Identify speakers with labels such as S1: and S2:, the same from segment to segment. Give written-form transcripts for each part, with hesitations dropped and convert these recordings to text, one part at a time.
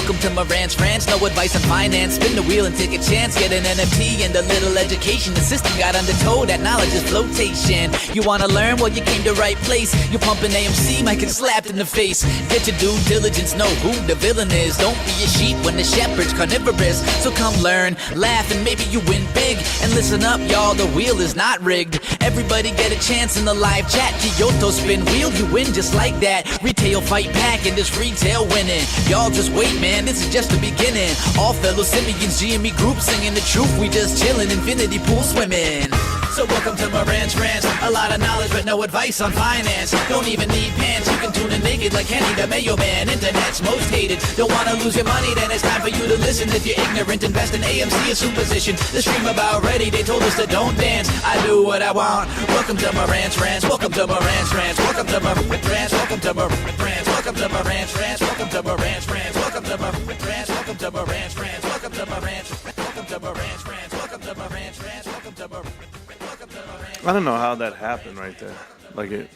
S1: Welcome to Marantz Rantz, no advice on finance. Spin the wheel and take a chance. Get an NFT and a little education. The system got undertold, that knowledge is flotation. You wanna learn? Well, you came to right place. You're pumping AMC, might get slapped in the face. Get your due diligence, know who the villain is. Don't be a sheep when the shepherd's carnivorous. So come learn, laugh, and maybe you win big. And listen up, y'all, the wheel is not rigged. Everybody get a chance in the live chat. Kyoto spin wheel, you win just like that. Retail fight back and this retail winning. Y'all just wait, man, this is just the beginning. All fellow simians, GME group singing the truth. We just chillin', infinity pool swimming. So welcome to Marantz Rantz. A lot of knowledge but no advice on finance. Don't even need pants, you can tune in naked like Henny the Mayo Man. Internet's most hated. Don't wanna lose your money, then it's time for you to listen. If you're ignorant, invest in AMC, a superstition. The stream about ready, they told us to don't dance. I do what I want. Welcome to Marantz Rantz. Welcome to Marantz Rantz. Welcome to Marantz Rantz. Welcome to Marantz Rantz. Welcome to Marantz Rantz. Welcome to Marantz Rantz. Welcome to Marantz Rantz. Welcome to Marantz Rantz. Welcome to Marantz Rantz. Welcome to Marantz Rantz. Welcome to Marantz Rantz. Welcome to Marantz.
S2: I don't know how that happened right there. Like it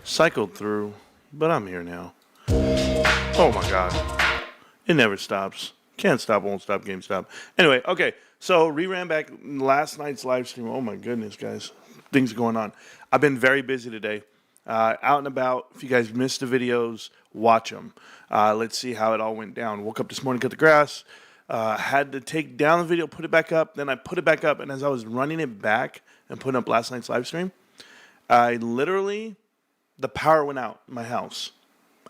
S2: cycled through, but I'm here now. Oh my God. It never stops. Can't stop, won't stop, GameStop. Anyway, okay. So reran back last night's live stream. Oh my goodness, guys. Things going on. I've been very busy today. Out and about. If you guys missed the videos, watch them. Let's see how it all went down. Woke up this morning, cut the grass. Had to take down the video, put it back up. Then I put it back up, and as I was running it back and putting up last night's live stream, the power went out in my house.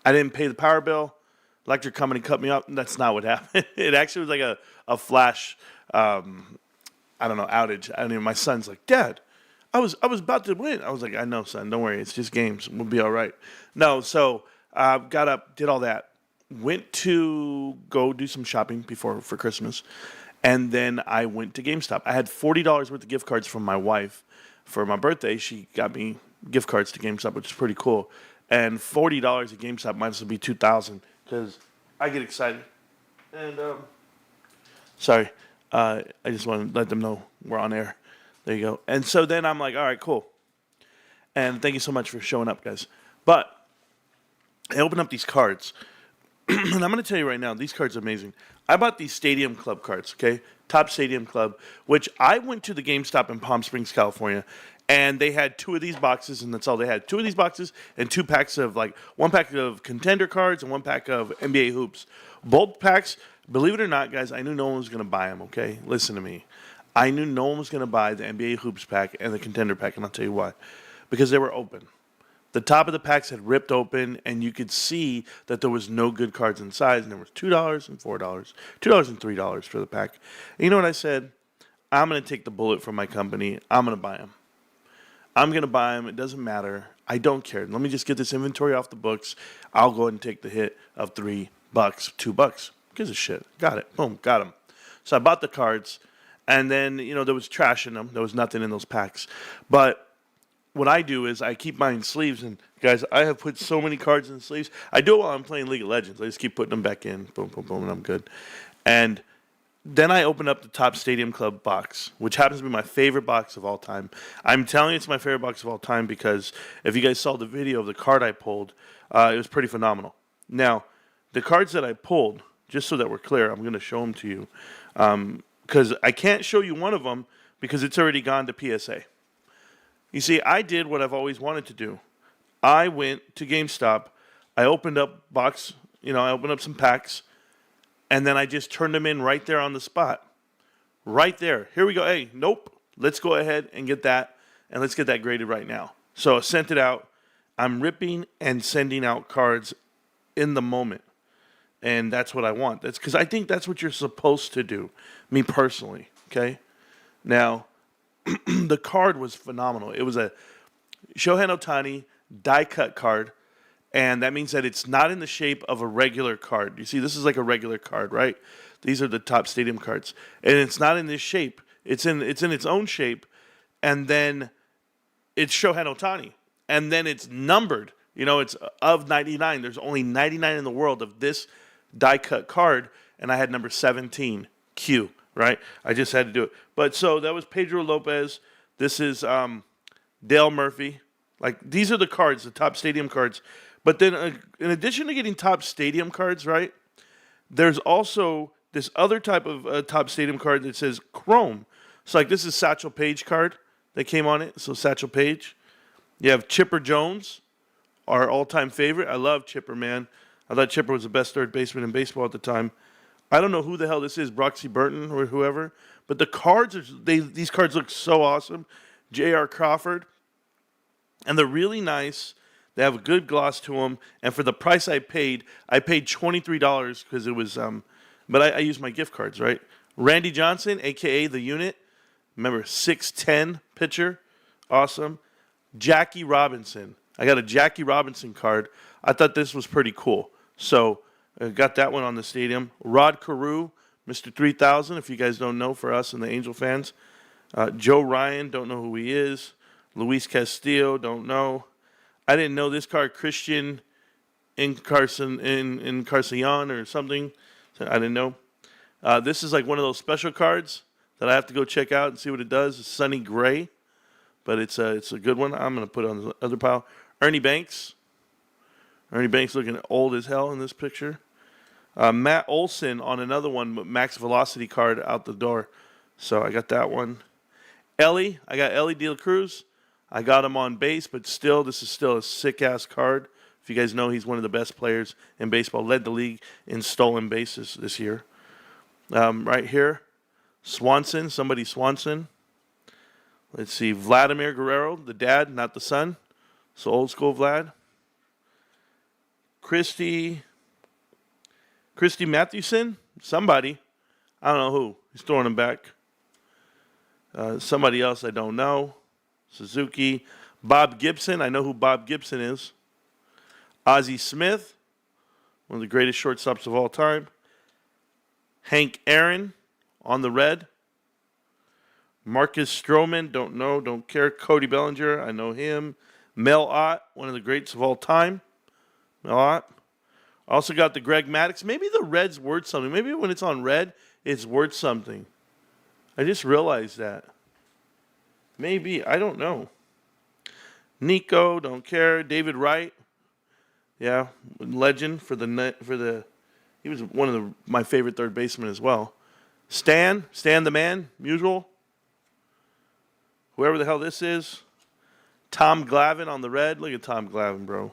S2: I didn't pay the power bill. Electric company cut me up. That's not what happened. It actually was like a flash, outage. I mean, my son's like, Dad, I was about to win. I was like, I know, son. Don't worry. It's just games. We'll be all right. No, so got up, did all that. Went to go do some shopping for Christmas, and then I went to GameStop. I had $40 worth of gift cards from my wife for my birthday. She got me gift cards to GameStop, which is pretty cool. And $40 at GameStop might as well be $2,000 because I get excited. And sorry, I just want to let them know we're on air. There you go. And so then I'm like, all right, cool. And thank you so much for showing up, guys. But I opened up these cards. And I'm going to tell you right now, these cards are amazing. I bought these Stadium Club cards, okay? Top Stadium Club, which I went to the GameStop in Palm Springs, California, and they had 2 of these boxes, and that's all they had. 2 of these boxes and 2 packs of, 1 pack of Contender cards and 1 pack of NBA hoops. Both packs, believe it or not, guys, I knew no one was going to buy them, okay? Listen to me. I knew no one was going to buy the NBA hoops pack and the Contender pack, and I'll tell you why. Because they were open. The top of the packs had ripped open, and you could see that there was no good cards inside. And there was $2 and $4, $2 and $3 for the pack. And you know what I said? I'm going to take the bullet from my company. I'm going to buy them. I'm going to buy them. It doesn't matter. I don't care. Let me just get this inventory off the books. I'll go ahead and take the hit of $3, $2. Gives a shit. Got it. Boom. Got them. So I bought the cards, and then, there was trash in them. There was nothing in those packs. But what I do is I keep mine in sleeves, and guys, I have put so many cards in sleeves. I do it while I'm playing League of Legends. I just keep putting them back in, boom, boom, boom, and I'm good. And then I open up the Top Stadium Club box, which happens to be my favorite box of all time. I'm telling you it's my favorite box of all time because if you guys saw the video of the card I pulled, it was pretty phenomenal. Now, the cards that I pulled, just so that we're clear, I'm going to show them to you because I can't show you one of them because it's already gone to PSA. You see, I did what I've always wanted to do. I went to GameStop. I opened up I opened up some packs, and then I just turned them in right there on the spot. Right there. Here we go. Hey, nope. Let's go ahead and get that, and let's get that graded right now. So I sent it out. I'm ripping and sending out cards in the moment, and that's what I want. That's because I think that's what you're supposed to do, me personally, okay? Now, the card was phenomenal. It was a Shohei Ohtani die-cut card, and that means that it's not in the shape of a regular card. You see, this is like a regular card, right? These are the Top Stadium cards, and it's not in this shape. It's in its own shape, and then it's Shohei Ohtani, and then it's numbered. It's of 99. There's only 99 in the world of this die-cut card, and I had number 17, Q. Right? I just had to do it. But so that was Pedro Lopez. This is Dale Murphy. These are the cards, the Top Stadium cards. But then in addition to getting Top Stadium cards, right, There's also this other type of Top Stadium card that says Chrome. So like this is Satchel Paige card that came on it. So Satchel Paige. You have Chipper Jones, our all-time favorite. I love Chipper, man. I thought Chipper was the best third baseman in baseball at the time. I don't know who the hell this is, Broxy Burton or whoever. But the cards, these cards look so awesome. J.R. Crawford. And they're really nice. They have a good gloss to them. And for the price I paid $23 because it was, but I used my gift cards, right? Randy Johnson, a.k.a. The Unit. Remember, 6'10" pitcher. Awesome. Jackie Robinson. I got a Jackie Robinson card. I thought this was pretty cool. So I got that one on the stadium. Rod Carew, Mr. 3000, if you guys don't know, for us and the Angel fans. Joe Ryan, don't know who he is. Luis Castillo, don't know. I didn't know this card, Christian Encarnacion or something. I didn't know. This is like one of those special cards that I have to go check out and see what it does. It's Sunny Gray, but it's a good one. I'm going to put it on the other pile. Ernie Banks. Ernie Banks looking old as hell in this picture. Matt Olson on another one, Max Velocity card out the door. So I got that one. Ellie, I got Ellie De La Cruz. I got him on base, but still, this is still a sick-ass card. If you guys know, he's one of the best players in baseball. Led the league in stolen bases this year. Right here, Swanson, somebody Swanson. Let's see, Vladimir Guerrero, the dad, not the son. So old school Vlad. Christy Mathewson, somebody. I don't know who. He's throwing him back. Somebody else I don't know. Suzuki. Bob Gibson. I know who Bob Gibson is. Ozzie Smith, one of the greatest shortstops of all time. Hank Aaron on the red. Marcus Stroman, don't know, don't care. Cody Bellinger, I know him. Mel Ott, one of the greats of all time. Mel Ott. Also got the Greg Maddux. Maybe the red's worth something. Maybe when it's on red, it's worth something. I just realized that. Maybe, I don't know. Nico, don't care. David Wright, yeah, legend for the. He was one of my favorite third basemen as well. Stan the man, usual. Whoever the hell this is. Tom Glavine on the red. Look at Tom Glavine, bro.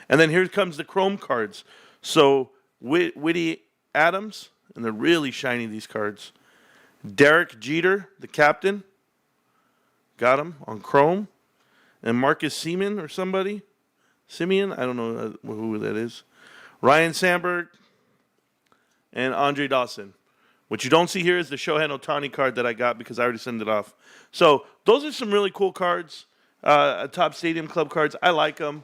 S2: And then here comes the chrome cards. So Whitty Adams, and they're really shiny, these cards. Derek Jeter, the captain. Got him on chrome. And Marcus Simeon or somebody. Simeon, I don't know who that is. Ryan Sandberg and Andre Dawson. What you don't see here is the Shohei Ohtani card that I got because I already sent it off. So those are some really cool cards. Top Stadium Club cards. I like them.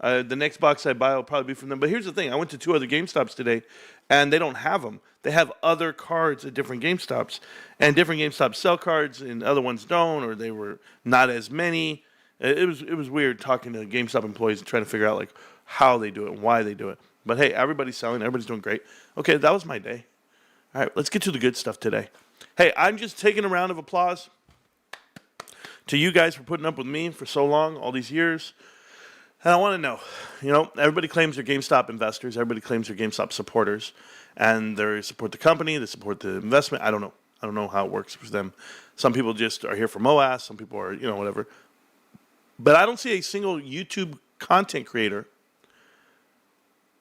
S2: The next box I buy will probably be from them. But here's the thing. I went to 2 other GameStops today, and they don't have them. They have other cards at different GameStops. And different GameStops sell cards, and other ones don't, or they were not as many. It was weird talking to GameStop employees and trying to figure out like how they do it and why they do it. But hey, everybody's selling. Everybody's doing great. Okay, that was my day. All right, let's get to the good stuff today. Hey, I'm just taking a round of applause to you guys for putting up with me for so long, all these years. And I want to know, everybody claims they're GameStop investors. Everybody claims they're GameStop supporters. And they support the company. They support the investment. I don't know. I don't know how it works for them. Some people just are here for MOAS. Some people are, whatever. But I don't see a single YouTube content creator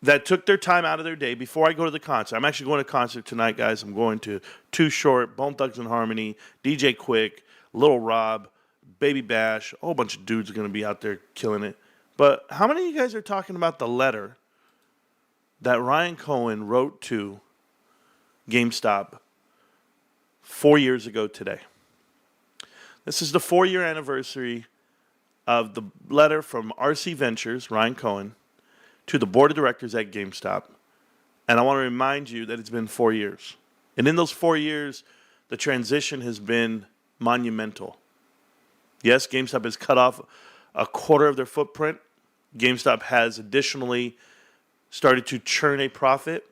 S2: that took their time out of their day before I go to the concert. I'm actually going to a concert tonight, guys. I'm going to Too Short, Bone Thugs and Harmony, DJ Quick, Little Rob, Baby Bash. A whole bunch of dudes are going to be out there killing it. But how many of you guys are talking about the letter that Ryan Cohen wrote to GameStop 4 years ago today? This is the 4-year anniversary of the letter from RC Ventures, Ryan Cohen, to the board of directors at GameStop. And I want to remind you that it's been 4 years. And in those 4 years, the transition has been monumental. Yes, GameStop has cut off a quarter of their footprint. GameStop has additionally started to churn a profit.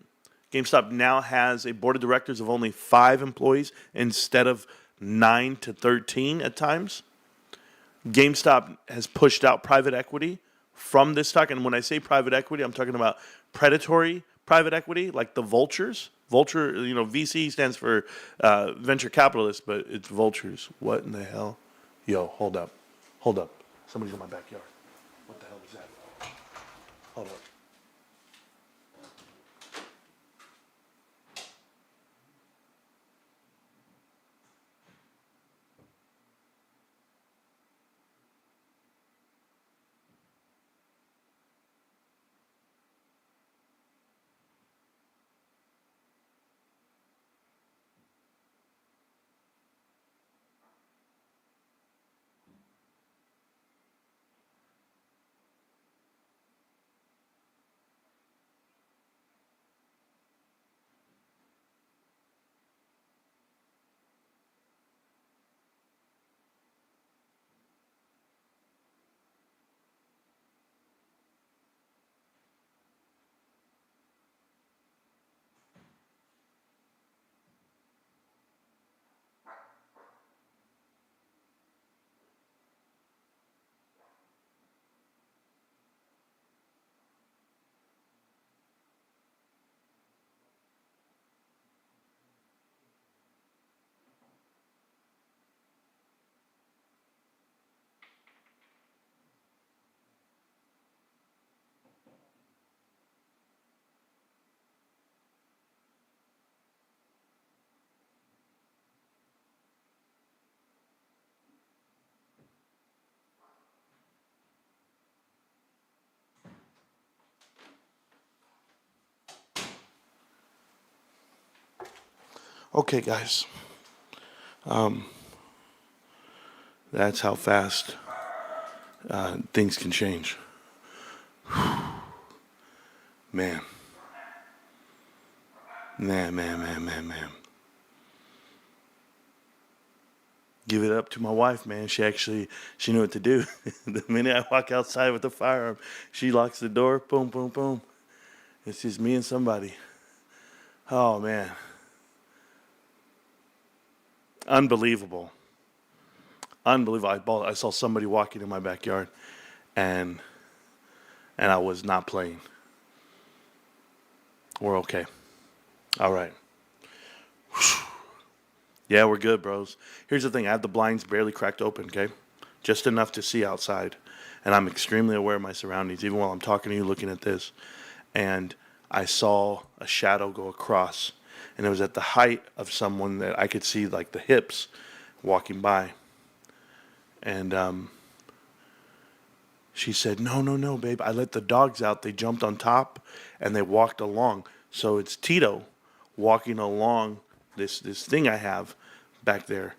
S2: GameStop now has a board of directors of only 5 employees instead of 9 to 13 at times. GameStop has pushed out private equity from this stock. And when I say private equity, I'm talking about predatory private equity, like the vultures. Vulture, VC stands for venture capitalists, but it's vultures. What in the hell? Yo, hold up. Hold up. Somebody's in my backyard. What the hell is that? Hold up. Okay, guys. That's how fast things can change. Man. Man. Give it up to my wife, man. She knew what to do. The minute I walk outside with the firearm, she locks the door. Boom, boom, boom. It's just me and somebody. Oh, man. Unbelievable. I saw somebody walking in my backyard, and I was not playing. We're okay. All right. Yeah, we're good, bros. Here's the thing. I have the blinds barely cracked open, okay? Just enough to see outside. And I'm extremely aware of my surroundings, even while I'm talking to you, looking at this. And I saw a shadow go across. And it was at the height of someone that I could see, like, the hips walking by. And she said, no, babe. I let the dogs out. They jumped on top, and they walked along. So it's Tito walking along this thing I have back there.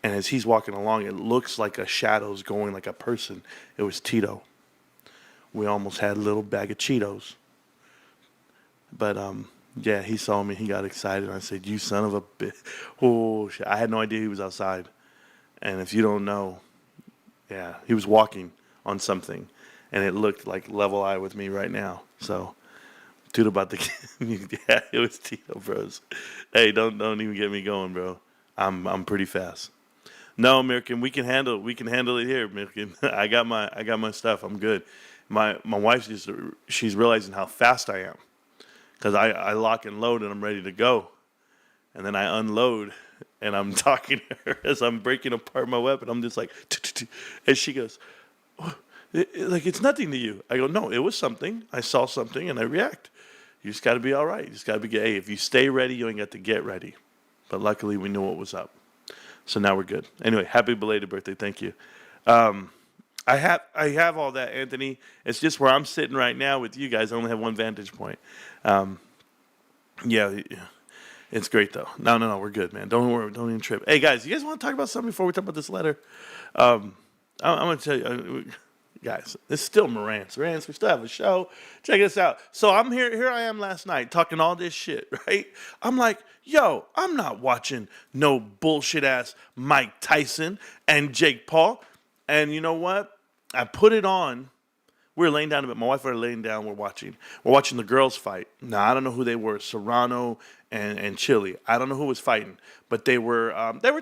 S2: And as he's walking along, it looks like a shadow's going like a person. It was Tito. We almost had a little bag of Cheetos. But, yeah, he saw me. He got excited. I said, you son of a bitch. Oh, shit. I had no idea he was outside. And if you don't know, yeah, he was walking on something. And it looked like level eye with me right now. So, dude, about the yeah, it was Tito, bros. Hey, don't even get me going, bro. I'm pretty fast. No, American, we can handle it here, American. I got my stuff. I'm good. My wife's she's realizing how fast I am. Because I lock and load and I'm ready to go. And then I unload and I'm talking to her as I'm breaking apart my weapon. I'm just like, and she goes, oh, like, it's nothing to you. I go, no, it was something. I saw something and I react. You just got to be all right. You just got to be, hey, if you stay ready, you ain't got to get ready. But luckily we knew what was up. So now we're good. Anyway, happy belated birthday. Thank you. I have all that, Anthony. It's just where I'm sitting right now with you guys. I only have one vantage point. Yeah, it's great though. No, we're good, man. Don't worry, don't even trip. Hey guys, you guys want to talk about something before we talk about this letter? I'm going to tell you, guys, it's still Marantz Rantz. We still have a show. Check this out. So I'm here. Here I am last night talking all this shit, right? I'm like, yo, I'm not watching no bullshit ass Mike Tyson and Jake Paul. And you know what? I put it on. We were laying down a bit. My wife and I were laying down. We're watching the girls fight. Now, I don't know who they were, Serrano and Chile. I don't know who was fighting, but they were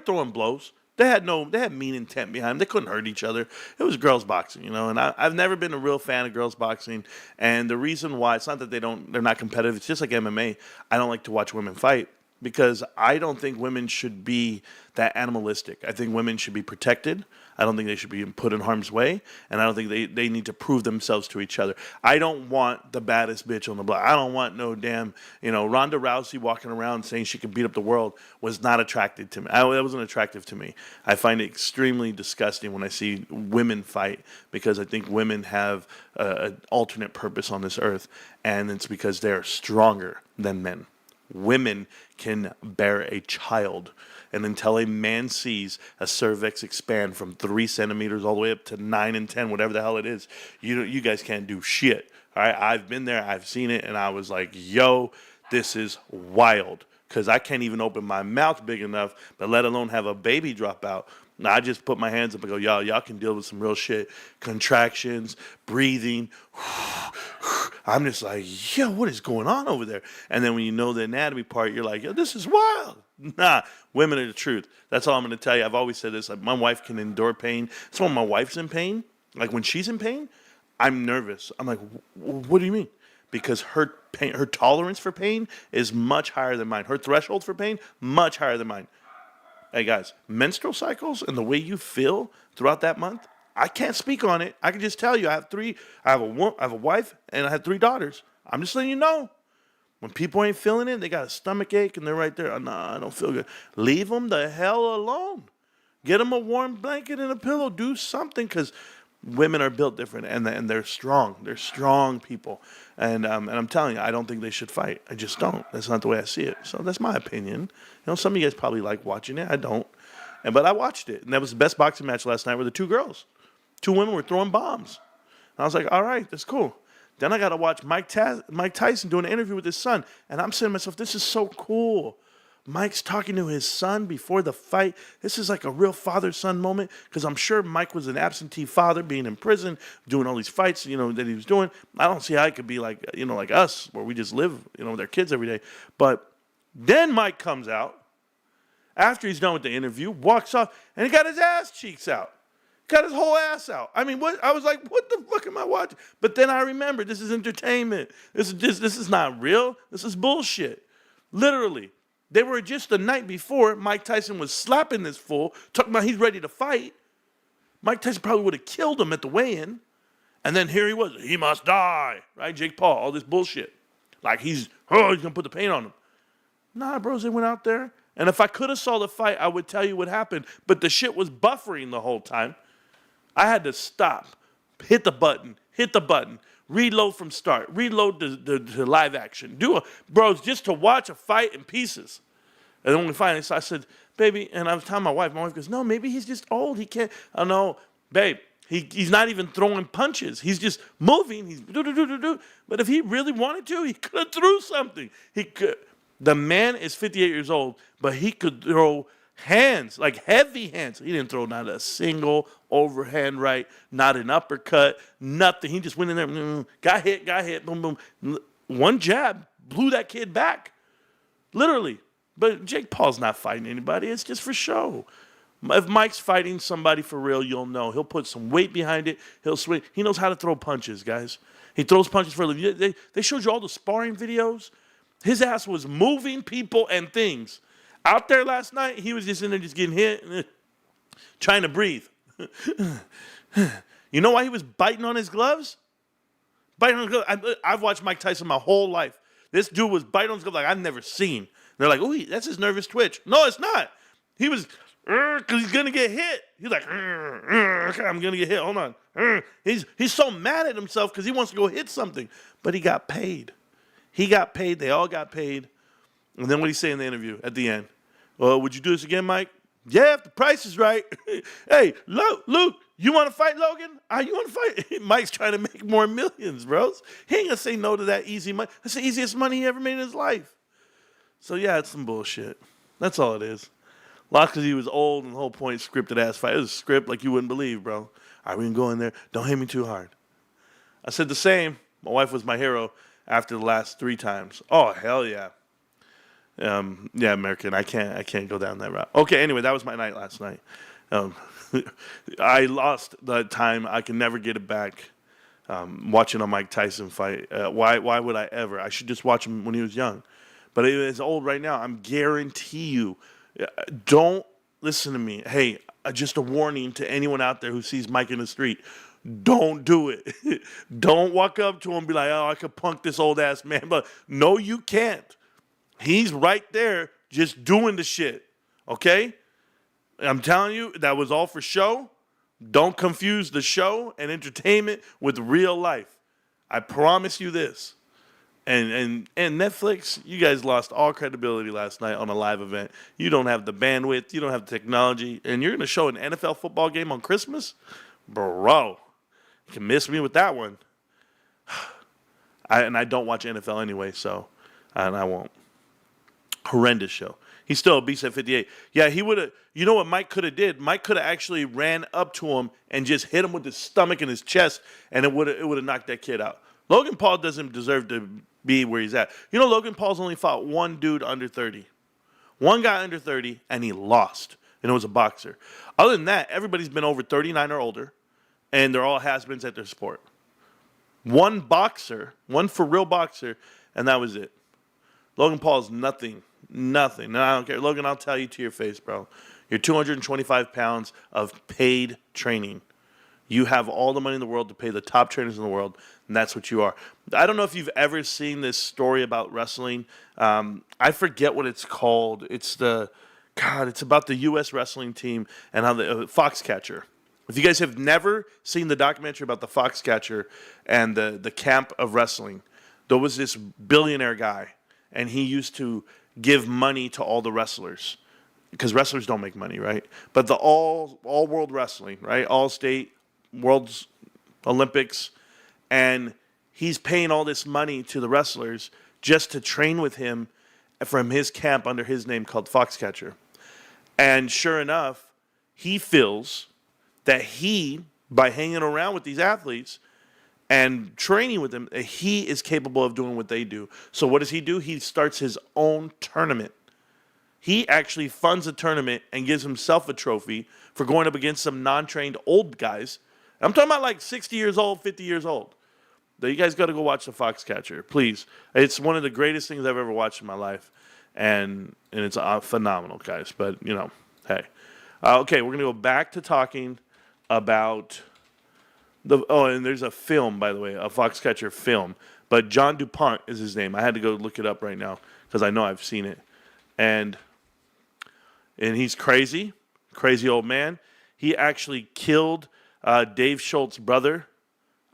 S2: throwing blows. They had mean intent behind them. They couldn't hurt each other. It was girls boxing, and I've never been a real fan of girls boxing. And the reason why, it's not that they're not competitive. It's just like MMA. I don't like to watch women fight because I don't think women should be that animalistic. I think women should be protected. I don't think they should be put in harm's way, and I don't think they need to prove themselves to each other. I don't want the baddest bitch on the block. I don't want no damn, Ronda Rousey walking around saying she could beat up the world was not attracted to me. That wasn't attractive to me. I find it extremely disgusting when I see women fight because I think women have an alternate purpose on this earth, and it's because they're stronger than men. Women can bear a child. And until a man sees a cervix expand from 3 centimeters all the way up to 9 and 10, whatever the hell it is, you guys can't do shit. All right, I've been there, I've seen it, and I was like, yo, this is wild. Because I can't even open my mouth big enough, but let alone have a baby drop out. I just put my hands up and go, y'all can deal with some real shit. Contractions, breathing. I'm just like, yo, what is going on over there? And then when you know the anatomy part, you're like, yo, this is wild. Nah, women are the truth. That's all I'm going to tell you. I've always said this. Like, my wife can endure pain. So when my wife's in pain, like when she's in pain, I'm nervous. I'm like, what do you mean? Because her tolerance for pain is much higher than mine. Her threshold for pain, much higher than mine. Hey guys, menstrual cycles and the way you feel throughout that month, I can't speak on it. I can just tell you, I have a wife, and I have 3 daughters. I'm just letting you know. When people ain't feeling it, they got a stomach ache and they're right there. Nah, I don't feel good. Leave them the hell alone. Get them a warm blanket and a pillow. Do something, because women are built different, and they're strong. They're strong people. And I'm telling you, I don't think they should fight. I just don't. That's not the way I see it. So that's my opinion. Some of you guys probably like watching it. I don't. But I watched it. And that was the best boxing match last night, where the 2 girls. 2 women were throwing bombs. And I was like, all right, that's cool. Then I got to watch Mike Tyson doing an interview with his son. And I'm saying to myself, this is so cool. Mike's talking to his son before the fight. This is like a real father-son moment, because I'm sure Mike was an absentee father, being in prison, doing all these fights, that he was doing. I don't see how it could be like, like us, where we just live, with our kids every day. But then Mike comes out after he's done with the interview, walks off, and he got his ass cheeks out. Got his whole ass out. I mean, what? I was like, what the fuck am I watching? But then I remembered, this is entertainment. This is not real. This is bullshit. Literally. They were just the night before, Mike Tyson was slapping this fool, talking about he's ready to fight. Mike Tyson probably would have killed him at the weigh-in. And then here he was, he must die, right? Jake Paul, all this bullshit. Like he's going to put the paint on him. Nah, bros, they went out there. And if I could have saw the fight, I would tell you what happened. But the shit was buffering the whole time. I had to stop, hit the button, reload from start, reload the live action. Bros, just to watch a fight in pieces. And then when we finally, so I said, baby, and I was telling my wife goes, no, maybe he's just old. He can't. I know, babe, he's not even throwing punches. He's just moving. He's do. But if he really wanted to, he could have threw something. He could. The man is 58 years old, but he could throw hands, like heavy hands. He didn't throw not a single overhand right, not an uppercut, nothing. He just went in there, got hit, boom, boom. One jab blew that kid back, literally. But Jake Paul's not fighting anybody. It's just for show. If Mike's fighting somebody for real, you'll know. He'll put some weight behind it. He'll swing. He knows how to throw punches, guys. He throws punches for a living. They showed you all the sparring videos. His ass was moving people and things. Out there last night, he was just in there just getting hit, trying to breathe. You know why he was biting on his gloves? Biting on his gloves. I've watched Mike Tyson my whole life. This dude was biting on his gloves like I've never seen. They're like, oh, that's his nervous twitch. No, it's not. He was, because he's going to get hit. He's like, I'm going to get hit. Hold on. He's so mad at himself because he wants to go hit something. But he got paid. He got paid. They all got paid. And then what did he say in the interview at the end? Well, would you do this again, Mike? Yeah, if the price is right. Hey, Luke, you want to fight Logan? You want to fight? Mike's trying to make more millions, bros. He ain't going to say no to that easy money. That's the easiest money he ever made in his life. So, yeah, it's some bullshit. That's all it is. Lots because he was old and the whole point scripted ass fight. It was a script like you wouldn't believe, bro. All right, we can go in there. Don't hit me too hard. I said the same. My wife was my hero after the last 3 times. Oh, hell yeah. Yeah, American. I can't go down that route. Okay, anyway, that was my night last night. Um, I lost the time. I can never get it back. Watching a Mike Tyson fight. Why would I ever? I should just watch him when he was young. But he is old right now. I'm guarantee you. Don't listen to me. Hey, just a warning to anyone out there who sees Mike in the street. Don't do it. Don't walk up to him and be like, oh, I could punk this old ass man. But no, you can't. He's right there just doing the shit. Okay? I'm telling you, that was all for show. Don't confuse the show and entertainment with real life. I promise you this. And Netflix, you guys lost all credibility last night on a live event. You don't have the bandwidth. You don't have the technology. And you're going to show an NFL football game on Christmas? Bro, you can miss me with that one. I don't watch NFL anyway, so I won't. Horrendous show. He's still a beast at 58. Yeah, he would have. You know what Mike could have did? Mike could have actually ran up to him and just hit him with his stomach and his chest, and it would have knocked that kid out. Logan Paul doesn't deserve to be where he's at. You know, Logan Paul's only fought one dude under 30. One guy under 30, and he lost. And it was a boxer. Other than that, everybody's been over 39 or older, and they're all has-beens at their sport. One boxer, one for real boxer, and that was it. Logan Paul is nothing. Nothing. No, I don't care. Logan, I'll tell you to your face, bro. You're 225 pounds of paid training. You have all the money in the world to pay the top trainers in the world, and that's what you are. I don't know if you've ever seen this story about wrestling. I forget what it's called. It's about the U.S. wrestling team and how the Foxcatcher. If you guys have never seen the documentary about the Foxcatcher and the camp of wrestling, there was this billionaire guy, and he used to give money to all the wrestlers because wrestlers don't make money, right? But the all world wrestling, right? All state, world's Olympics, and he's paying all this money to the wrestlers just to train with him from his camp under his name called Foxcatcher. And sure enough, he feels that he, by hanging around with these athletes and training with them, he is capable of doing what they do. So what does he do? He starts his own tournament. He actually funds a tournament and gives himself a trophy for going up against some non-trained old guys. I'm talking about like 60 years old, 50 years old. You guys got to go watch the Foxcatcher, please. It's one of the greatest things I've ever watched in my life, and it's phenomenal, guys. But, you know, hey. Okay, we're going to go back to talking about and there's a film, by the way, a Foxcatcher film. But John DuPont is his name. I had to go look it up right now because I know I've seen it. And he's crazy old man. He actually killed Dave Schultz's brother,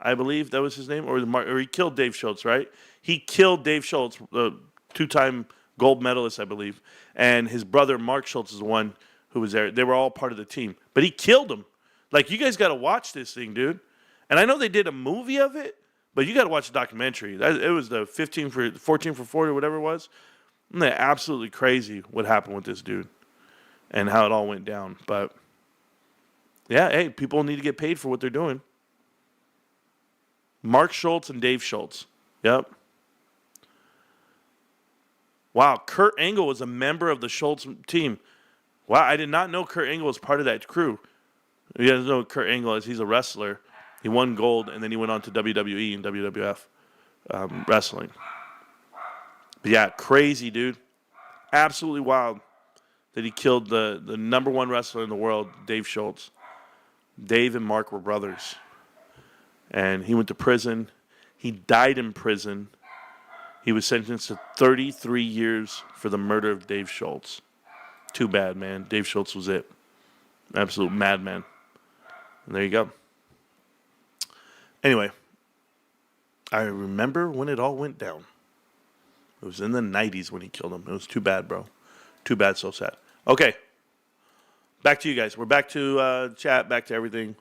S2: I believe that was his name, or he killed Dave Schultz, right? He killed Dave Schultz, two-time gold medalist, I believe, and his brother Mark Schultz is the one who was there. They were all part of the team, but he killed him. Like, you guys got to watch this thing, dude. And I know they did a movie of it, but you got to watch the documentary. It was the 14 for 40, or whatever it was. And they're absolutely crazy what happened with this dude and how it all went down. But yeah, hey, people need to get paid for what they're doing. Mark Schultz and Dave Schultz. Yep. Wow, Kurt Angle was a member of the Schultz team. Wow, I did not know Kurt Angle was part of that crew. You guys know Kurt Angle is. He's a wrestler. He won gold, and then he went on to WWE and WWF wrestling. But yeah, crazy, dude. Absolutely wild that he killed the number one wrestler in the world, Dave Schultz. Dave and Mark were brothers. And he went to prison. He died in prison. He was sentenced to 33 years for the murder of Dave Schultz. Too bad, man. Dave Schultz was it. Absolute madman. And there you go. Anyway, I remember when it all went down. It was in the 90s when he killed him. It was too bad, bro. Too bad, so sad. Okay. Back to you guys. We're back to chat, back to everything.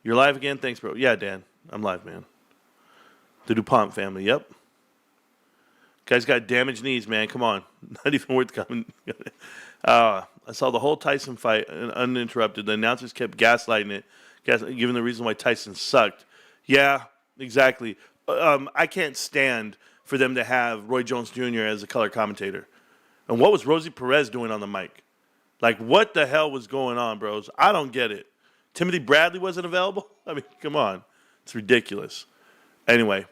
S2: You're live again? Thanks, bro. Yeah, Dan. I'm live, man. The DuPont family, yep. Guy's got damaged knees, man. Come on. Not even worth coming. I saw the whole Tyson fight uninterrupted. The announcers kept gaslighting it, giving the reason why Tyson sucked. Yeah, exactly. I can't stand for them to have Roy Jones Jr. as a color commentator. And what was Rosie Perez doing on the mic? Like, what the hell was going on, bros? I don't get it. Timothy Bradley wasn't available? I mean, come on. It's ridiculous. Anyway,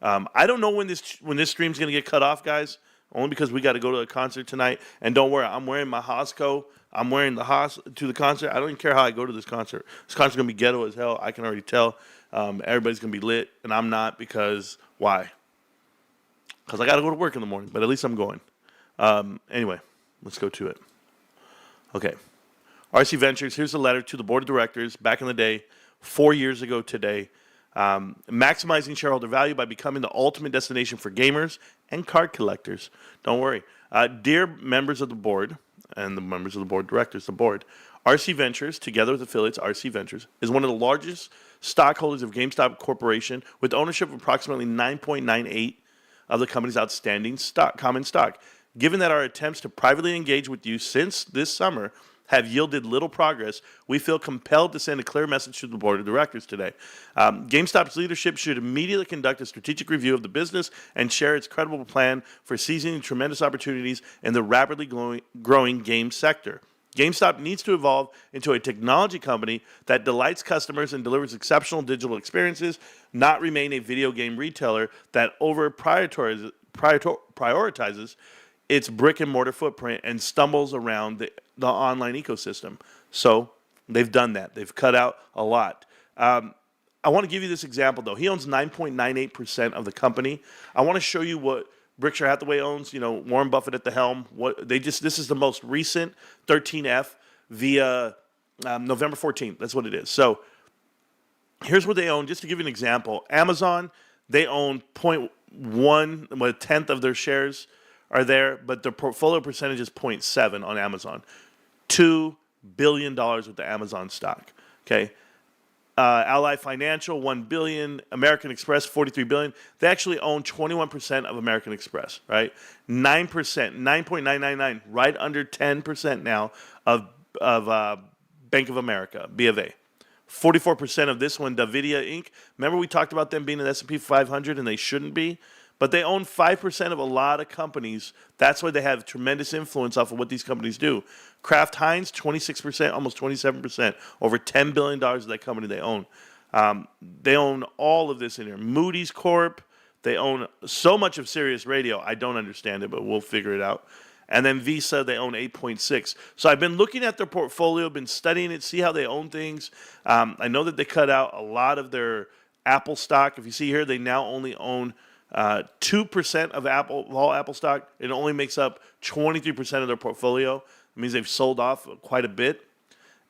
S2: I don't know when this stream's going to get cut off, guys, only because we got to go to a concert tonight. And don't worry, I'm wearing my Haas coat. I'm wearing the Haas to the concert. I don't even care how I go to this concert. This concert's going to be ghetto as hell. I can already tell. Everybody's going to be lit, and I'm not because why? Because I got to go to work in the morning, but at least I'm going. Anyway, let's go to it. Okay. RC Ventures, here's a letter to the board of directors back in the day, 4 years ago today. Maximizing shareholder value by becoming the ultimate destination for gamers and card collectors. Don't worry. Dear members of the board and the members of the board of directors, the board, RC Ventures, together with affiliates, RC Ventures, is one of the largest stockholders of GameStop Corporation with ownership of approximately 9.98 of the company's outstanding common stock. Given that our attempts to privately engage with you since this summer have yielded little progress, we feel compelled to send a clear message to the board of directors today. GameStop's leadership should immediately conduct a strategic review of the business and share its credible plan for seizing the tremendous opportunities in the rapidly growing game sector. GameStop needs to evolve into a technology company that delights customers and delivers exceptional digital experiences, not remain a video game retailer that prioritizes its brick and mortar footprint and stumbles around the online ecosystem. So they've done that. They've cut out a lot. I want to give you this example, though. He owns 9.98% of the company. I want to show you what Berkshire Hathaway owns. You know, Warren Buffett at the helm. This is the most recent 13F via November 14th. That's what it is. So here's what they own. Just to give you an example, Amazon, they own 0.1, a tenth of their shares are there, but the portfolio percentage is 0.7 on Amazon. $2 billion with the Amazon stock. Okay. Ally Financial, $1 billion. American Express, $43 billion. They actually own 21% of American Express, right? 9%, 9.999, right under 10% now of Bank of America, B of A. 44% of this one, Davidia Inc. Remember we talked about them being in the S&P 500 and they shouldn't be? But they own 5% of a lot of companies. That's why they have tremendous influence off of what these companies do. Kraft Heinz, 26%, almost 27%, over $10 billion of that company they own. They own all of this in here. Moody's Corp, they own so much of Sirius Radio. I don't understand it, but we'll figure it out. And then Visa, they own 8.6. So I've been looking at their portfolio, been studying it, see how they own things. I know that they cut out a lot of their Apple stock. If you see here, they now only own 2% of all Apple stock. It only makes up 23% of their portfolio. It means they've sold off quite a bit.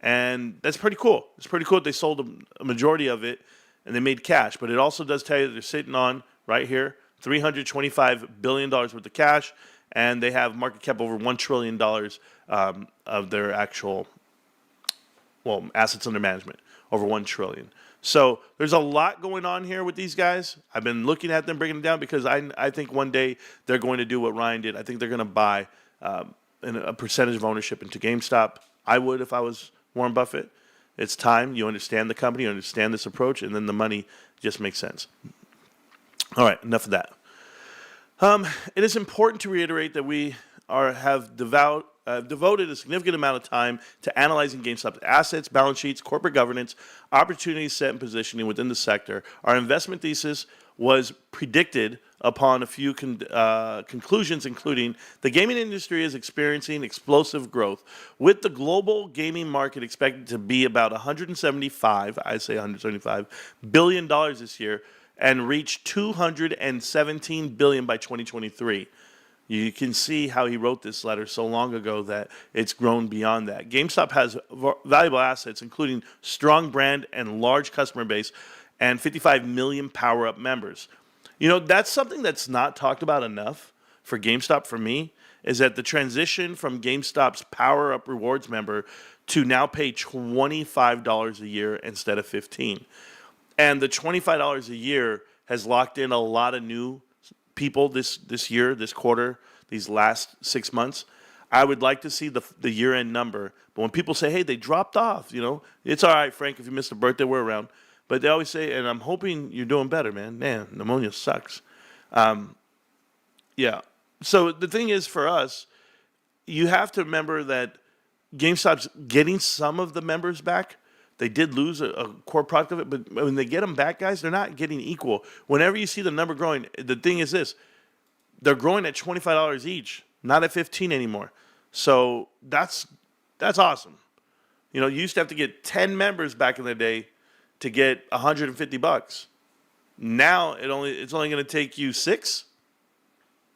S2: And that's pretty cool. It's pretty cool that they sold a majority of it and they made cash. But it also does tell you that they're sitting on, right here, $325 billion worth of cash. And they have market cap over $1 trillion of their actual, assets under management, over $1 trillion. So there's a lot going on here with these guys. I've been looking at them, breaking them down, because I think one day they're going to do what Ryan did. I think they're going to buy a percentage of ownership into GameStop. I would if I was Warren Buffett. It's time. You understand the company, you understand this approach, and then the money just makes sense. All right, enough of that. It is important to reiterate that we have devoted a significant amount of time to analyzing GameStop's assets, balance sheets, corporate governance, opportunities set and positioning within the sector. Our investment thesis was predicted upon a few conclusions, including the gaming industry is experiencing explosive growth, with the global gaming market expected to be about $175 billion this year and reach $217 billion by 2023. You can see how he wrote this letter so long ago that it's grown beyond that. GameStop has valuable assets, including strong brand and large customer base, and 55 million power-up members. You know, that's something that's not talked about enough for GameStop for me, is that the transition from GameStop's power-up rewards member to now pay $25 a year instead of $15. And the $25 a year has locked in a lot of new people this year, this quarter, these last 6 months. I would like to see the year-end number. But when people say, hey, they dropped off, you know, it's all right, Frank, if you missed a birthday, we're around. But they always say, and I'm hoping you're doing better, man. Man, pneumonia sucks. Yeah. So the thing is, for us, you have to remember that GameStop's getting some of the members back. They did lose a core product of it, but when they get them back, guys, they're not getting equal. Whenever you see the number growing, the thing is this: they're growing at $25 each, not at 15 anymore. So that's awesome. You used to have to get 10 members back in the day to get $150. Now it's only going to take you 6.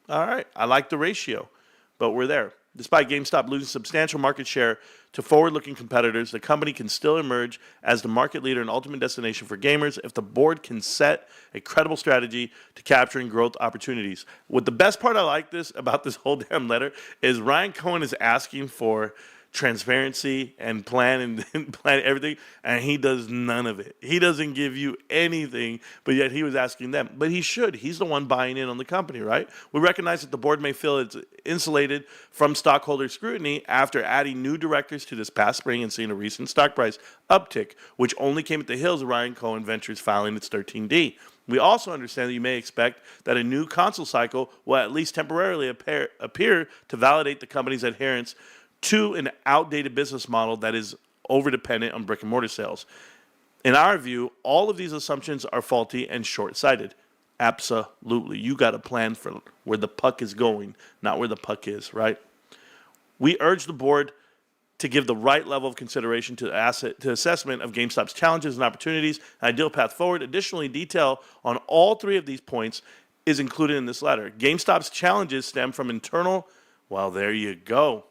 S2: All right, I like the ratio, but we're there. Despite GameStop losing substantial market share to forward-looking competitors, the company can still emerge as the market leader and ultimate destination for gamers if the board can set a credible strategy to capturing growth opportunities. What the best part I like about this whole damn letter is Ryan Cohen is asking for transparency and plan everything, and he does none of it. He doesn't give you anything, but yet he was asking them. But he should. He's the one buying in on the company, right? We recognize that the board may feel it's insulated from stockholder scrutiny after adding new directors to this past spring and seeing a recent stock price uptick, which only came at the heels of Ryan Cohen Ventures filing its 13D. We also understand that you may expect that a new console cycle will at least temporarily appear to validate the company's adherence to an outdated business model that is over-dependent on brick-and-mortar sales. In our view, all of these assumptions are faulty and short-sighted. Absolutely. You got to plan for where the puck is going, not where the puck is, right? We urge the board to give the right level of consideration to assessment of GameStop's challenges and opportunities, an ideal path forward. Additionally, detail on all 3 of these points is included in this letter. GameStop's challenges stem from internal, well, there you go.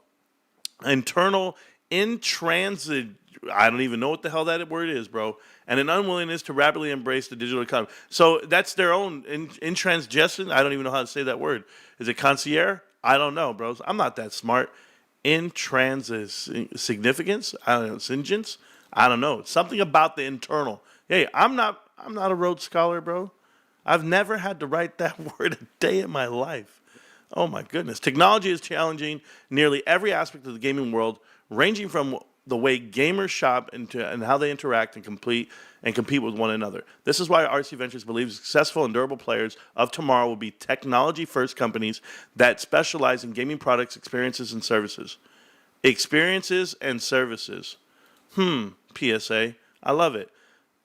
S2: Internal intransit, I don't even know what the hell that word is, bro, and an unwillingness to rapidly embrace the digital economy. So that's their own intransigestion. I don't even know how to say that word. Is it concierge? I don't know, bros. I'm not that smart. Significance? I don't know. Singence? I don't know. Something about the internal. Hey, I'm not a Rhodes Scholar, bro. I've never had to write that word a day in my life. Oh, my goodness. Technology is challenging nearly every aspect of the gaming world, ranging from the way gamers shop and how they interact and compete with one another. This is why RC Ventures believes successful and durable players of tomorrow will be technology-first companies that specialize in gaming products, experiences, and services. Experiences and services. PSA. I love it.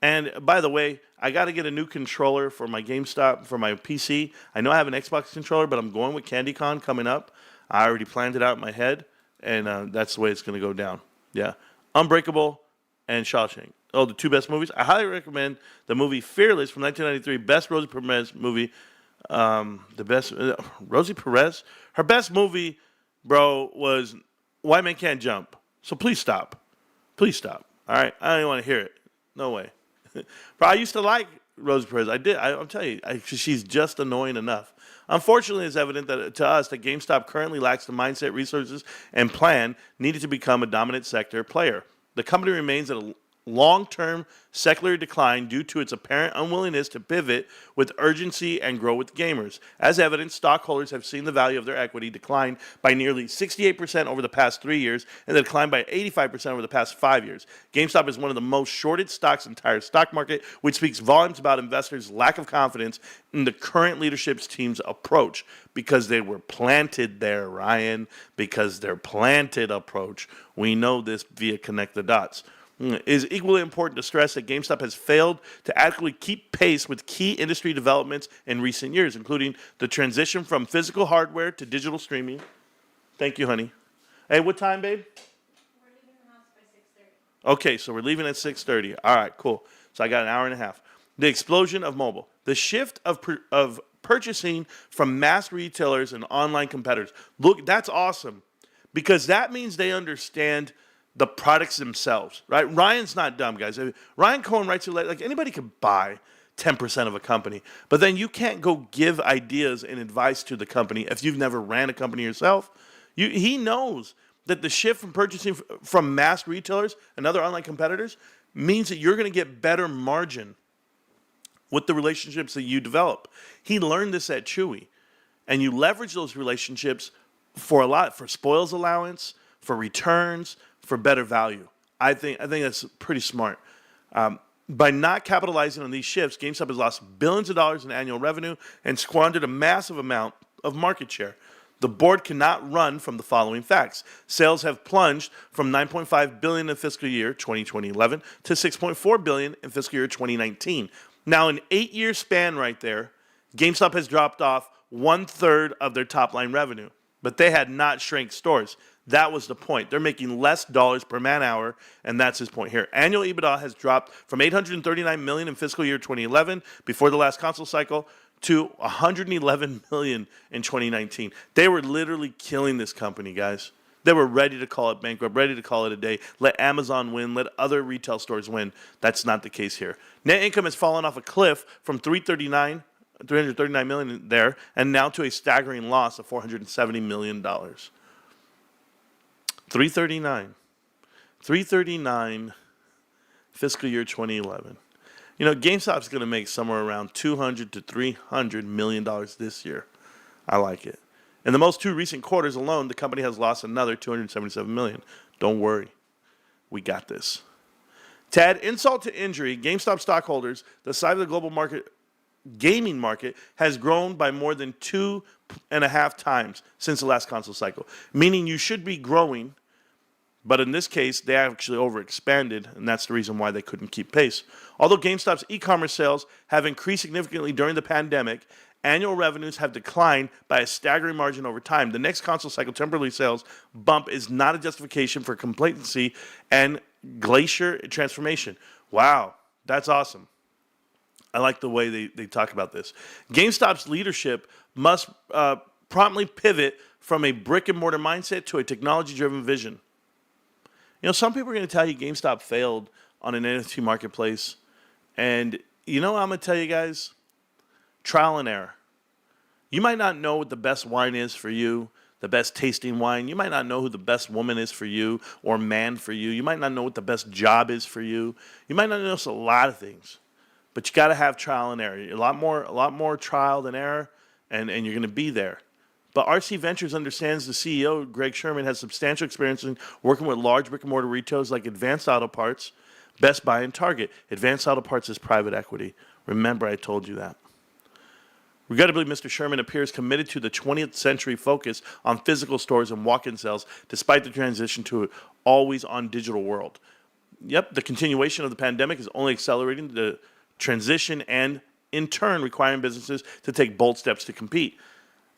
S2: And by the way, I got to get a new controller for my GameStop, for my PC. I know I have an Xbox controller, but I'm going with CandyCon coming up. I already planned it out in my head, and that's the way it's going to go down. Yeah. Unbreakable and Shawshank. Oh, the 2 best movies. I highly recommend the movie Fearless from 1993, best Rosie Perez movie. Rosie Perez. Her best movie, bro, was White Man Can't Jump. So please stop. Please stop. All right? I don't even want to hear it. No way. But I used to like Rosie Perez. I did. I'll tell you, she's just annoying enough. Unfortunately, it's evident to us that GameStop currently lacks the mindset, resources, and plan needed to become a dominant sector player. The company remains at a long-term secular decline due to its apparent unwillingness to pivot with urgency and grow with gamers. As evidence, stockholders have seen the value of their equity decline by nearly 68% over the past 3 years and the decline by 85% over the past 5 years. GameStop is one of the most shorted stocks in the entire stock market, which speaks volumes about investors' lack of confidence in the current leadership team's approach because they were planted there, Ryan, because their planted approach. We know this via Connect the Dots. It is equally important to stress that GameStop has failed to adequately keep pace with key industry developments in recent years, including the transition from physical hardware to digital streaming. Thank you, honey. Hey, what time, babe?
S3: We're leaving the house by 6:30.
S2: Okay, so we're leaving at 6:30. All right, cool. So I got an hour and a half. The explosion of mobile. The shift of purchasing from mass retailers and online competitors. Look, that's awesome because that means they understand the products themselves, right? Ryan's not dumb, guys. I mean, Ryan Cohen writes it like anybody could buy 10% of a company, but then you can't go give ideas and advice to the company if you've never ran a company yourself. He knows that the shift from purchasing from mass retailers and other online competitors means that you're going to get better margin with the relationships that you develop. He learned this at Chewy, and you leverage those relationships for spoils allowance, for returns, for better value. I think that's pretty smart. By not capitalizing on these shifts, GameStop has lost billions of dollars in annual revenue and squandered a massive amount of market share. The board cannot run from the following facts. Sales have plunged from $9.5 billion in fiscal year 2011 to $6.4 billion in fiscal year 2019. Now, an 8-year span right there, GameStop has dropped off 1/3 of their top line revenue, but they had not shrank stores. That was the point. They're making less dollars per man hour, and that's his point here. Annual EBITDA has dropped from $839 million in fiscal year 2011, before the last console cycle, to $111 million in 2019. They were literally killing this company, guys. They were ready to call it bankrupt, ready to call it a day. Let Amazon win, let other retail stores win. That's not the case here. Net income has fallen off a cliff from $339 million there, and now to a staggering loss of $470 million. 339 fiscal year 2011. You know, GameStop's going to make somewhere around $200 to $300 million this year. I like it. In the most two recent quarters alone, the company has lost another $277 million. Don't worry. We got this. To add insult to injury, GameStop stockholders, the size of the global gaming market has grown by more than 2.5 times since the last console cycle, meaning you should be growing. But in this case, they actually overexpanded, and that's the reason why they couldn't keep pace. Although GameStop's e-commerce sales have increased significantly during the pandemic, annual revenues have declined by a staggering margin over time. The next console cycle temporary sales bump is not a justification for complacency and glacier transformation. Wow, that's awesome. I like the way they talk about this. GameStop's leadership must promptly pivot from a brick-and-mortar mindset to a technology-driven vision. You know, some people are going to tell you GameStop failed on an NFT marketplace. And you know what I'm going to tell you guys? Trial and error. You might not know what the best wine is for you, the best tasting wine. You might not know who the best woman is for you or man for you. You might not know what the best job is for you. You might not know a lot of things. But you got to have trial and error. A lot more trial than error, and you're going to be there. But RC Ventures understands the CEO, Greg Sherman, has substantial experience in working with large brick-and-mortar retailers like Advanced Auto Parts, Best Buy, and Target. Advanced Auto Parts is private equity. Remember, I told you that. Regrettably, Mr. Sherman appears committed to the 20th century focus on physical stores and walk-in sales, despite the transition to an always-on digital world. Yep, the continuation of the pandemic is only accelerating the transition and, in turn, requiring businesses to take bold steps to compete.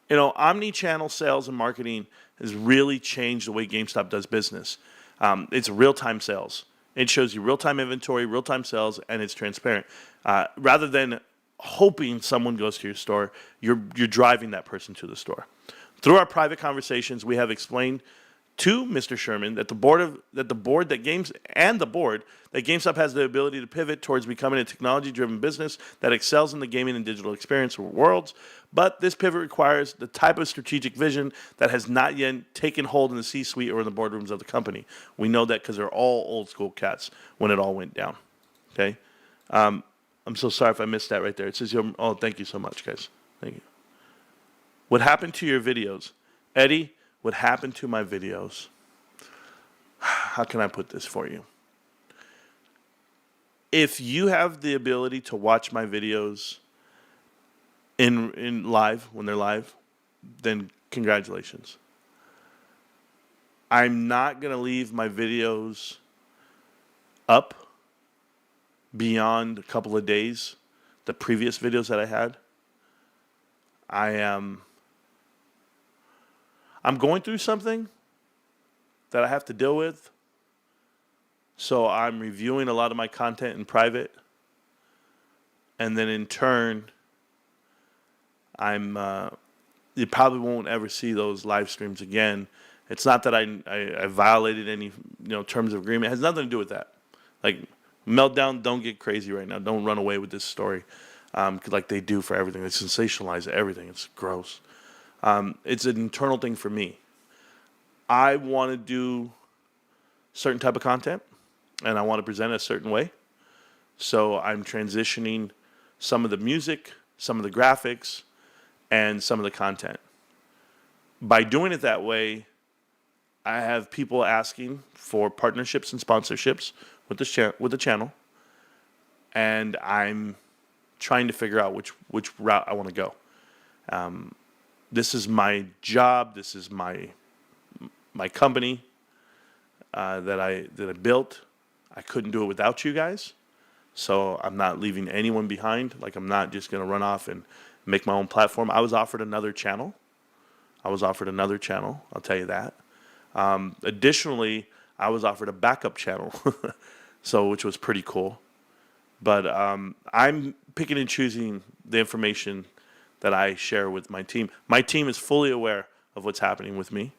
S2: You know, omni-channel sales and marketing has really changed the way GameStop does business. It's real-time sales. It shows you real-time inventory, real-time sales, and it's transparent. Rather than hoping someone goes to your store, you're driving that person to the store. Through our private conversations, we have explained to Mr. Sherman that GameStop has the ability to pivot towards becoming a technology-driven business that excels in the gaming and digital experience worlds. But this pivot requires the type of strategic vision that has not yet taken hold in the C-suite or in the boardrooms of the company. We know that because they're all old-school cats when it all went down. Okay, I'm so sorry if I missed that right there. It says, "Oh, thank you so much, guys. Thank you." What happened to your videos, Eddie? What happened to my videos? How can I put this for you? If you have the ability to watch my videos in live, when they're live, then congratulations. I'm not going to leave my videos up beyond a couple of days, the previous videos that I had. I'm going through something that I have to deal with. So I'm reviewing a lot of my content in private. And then in turn, you probably won't ever see those live streams again. It's not that I violated any terms of agreement. It has nothing to do with that. Like, Meltdown, don't get crazy right now. Don't run away with this story like they do for everything. They sensationalize everything. It's gross. It's an internal thing for me. I want to do certain type of content, and I want to present it a certain way. So I'm transitioning some of the music, some of the graphics, and some of the content. By doing it that way, I have people asking for partnerships and sponsorships with the channel, and I'm trying to figure out which route I want to go. this is my job. This is my company that I built. I couldn't do it without you guys. So I'm not leaving anyone behind. Like, I'm not just going to run off and make my own platform. I was offered another channel. I'll tell you that. Additionally, I was offered a backup channel, so which was pretty cool. But I'm picking and choosing the information that I share with my team. My team is fully aware of what's happening with me.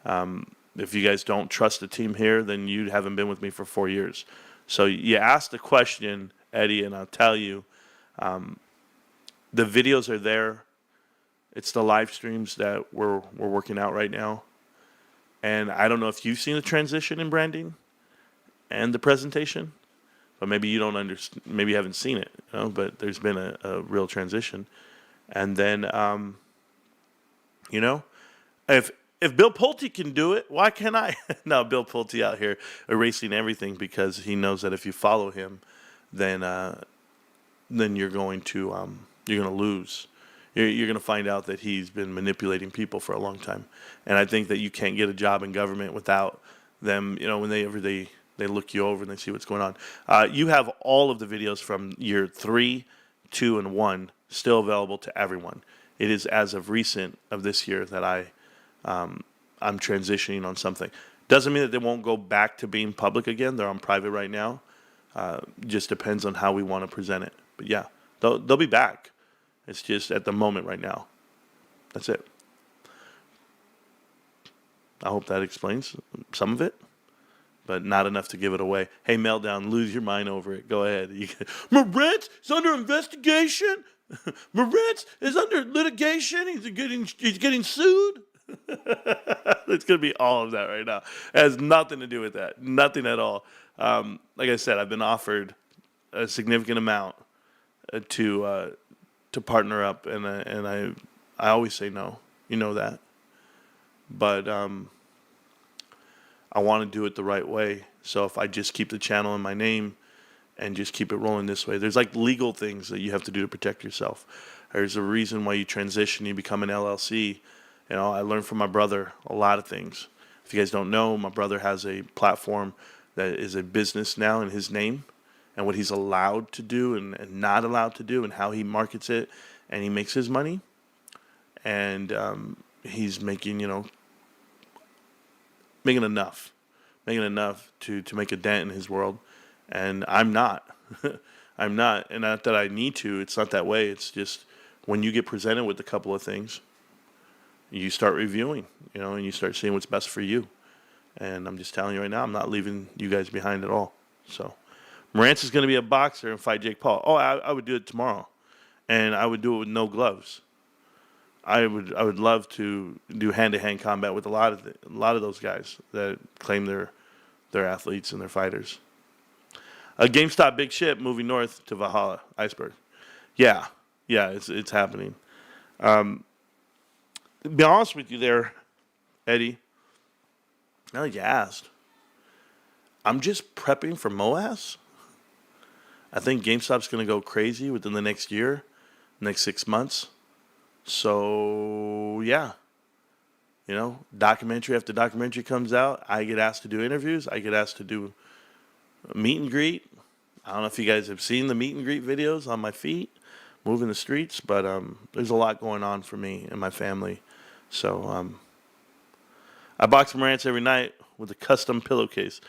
S2: If you guys don't trust the team here, then you haven't been with me for 4 years. So you asked the question, Eddie, and I'll tell you, the videos are there. It's the live streams that we're working out right now. And I don't know if you've seen the transition in branding and the presentation, but maybe you don't understand. Maybe you haven't seen it, but there's been a real transition. And then, if Bill Pulte can do it, why can't I? No, Bill Pulte out here erasing everything because he knows that if you follow him, then you're going to lose. You're going to find out that he's been manipulating people for a long time, and I think that you can't get a job in government without them. When they look you over and they see what's going on. You have all of the videos from year 3, 2, and 1 still available to everyone. It is as of recent of this year that I'm transitioning on something. Doesn't mean that they won't go back to being public again. They're on private right now. Just depends on how we want to present it. But yeah, they'll be back. It's just at the moment right now. That's it. I hope that explains some of it, but not enough to give it away. Hey, Meltdown, lose your mind over it. Go ahead. Marantz is under investigation. Marantz is under litigation. He's getting sued. It's going to be all of that right now. It has nothing to do with that. Nothing at all. Like I said, I've been offered a significant amount to partner up, and I always say no. You know that. But I want to do it the right way. So if I just keep the channel in my name and just keep it rolling this way, there's like legal things that you have to do to protect yourself. There's a reason why you transition, you become an LLC. I learned from my brother a lot of things. If you guys don't know, my brother has a platform that is a business now in his name, and what he's allowed to do and not allowed to do and how he markets it, and he makes his money. And he's making enough to make a dent in his world. And I'm not. I'm not. And not that I need to. It's not that way. It's just when you get presented with a couple of things, you start reviewing, and you start seeing what's best for you. And I'm just telling you right now, I'm not leaving you guys behind at all. So Marantz is going to be a boxer and fight Jake Paul. Oh, I would do it tomorrow. And I would do it with no gloves. I would love to do hand-to-hand combat with a lot of those guys that claim they're athletes and they're fighters. A GameStop big ship moving north to Valhalla, iceberg. Yeah, it's happening. To be honest with you there, Eddie, now that you asked, I'm just prepping for MOAS. I think GameStop's going to go crazy within the next year, next 6 months. So, yeah. Documentary after documentary comes out. I get asked to do interviews. I get asked to do a meet and greet. I don't know if you guys have seen the meet and greet videos on my feet, moving the streets, but there's a lot going on for me and my family. So, I box Marantz every night with a custom pillowcase.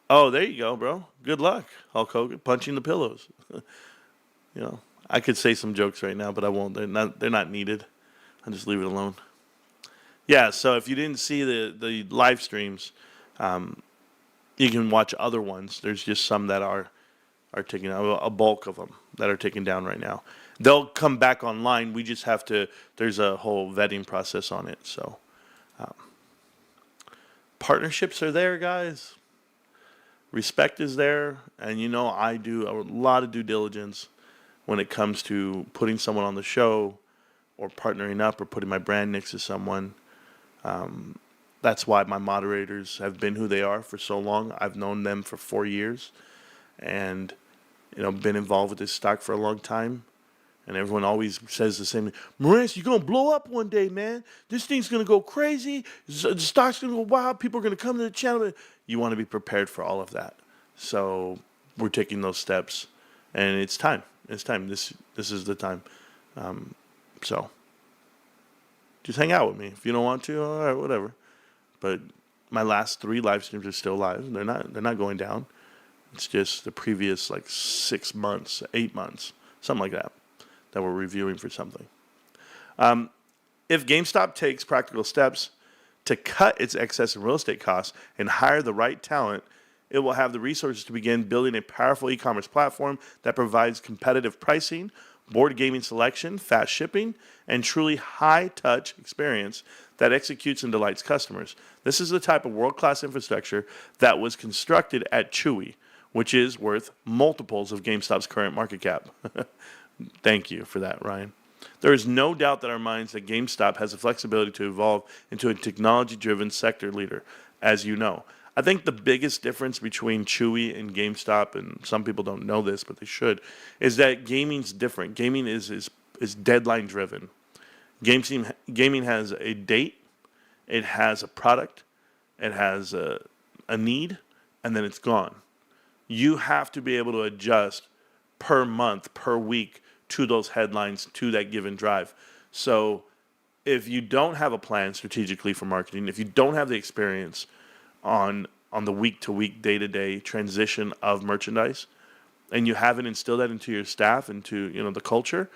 S2: Oh, there you go, bro. Good luck, Hulk Hogan, punching the pillows. I could say some jokes right now, but I won't. They're not needed. I'll just leave it alone. Yeah, so if you didn't see the live streams, you can watch other ones. There's just some that are taking a bulk of them that are taken down right now. They'll come back online. We just have to. There's a whole vetting process on it. So partnerships are there, guys. Respect is there, and I do a lot of due diligence when it comes to putting someone on the show or partnering up or putting my brand next to someone. That's why my moderators have been who they are for so long. I've known them for 4 years and, been involved with this stock for a long time. And everyone always says the same thing. Marantz, you're going to blow up one day, man. This thing's going to go crazy. The stock's going to go wild. People are going to come to the channel. You want to be prepared for all of that. So we're taking those steps. And it's time. It's time. This is the time. So just hang out with me. If you don't want to, all right, whatever. But my last 3 live streams are still live. They're not going down. It's just the previous 6 months, 8 months, something like that we're reviewing for something. If GameStop takes practical steps to cut its excess in real estate costs and hire the right talent, it will have the resources to begin building a powerful e-commerce platform that provides competitive pricing, board gaming selection, fast shipping, and truly high-touch experience that executes and delights customers. This is the type of world-class infrastructure that was constructed at Chewy, which is worth multiples of GameStop's current market cap. Thank you for that, Ryan. There is no doubt in our minds that GameStop has the flexibility to evolve into a technology-driven sector leader, as you know. I think the biggest difference between Chewy and GameStop, and some people don't know this, but they should, is that gaming's different. Gaming is deadline-driven. Gaming has a date, it has a product, it has a need, and then it's gone. You have to be able to adjust per month, per week, to those headlines, to that given drive. So if you don't have a plan strategically for marketing, if you don't have the experience on the week-to-week, day-to-day transition of merchandise, and you haven't instilled that into your staff, into the culture,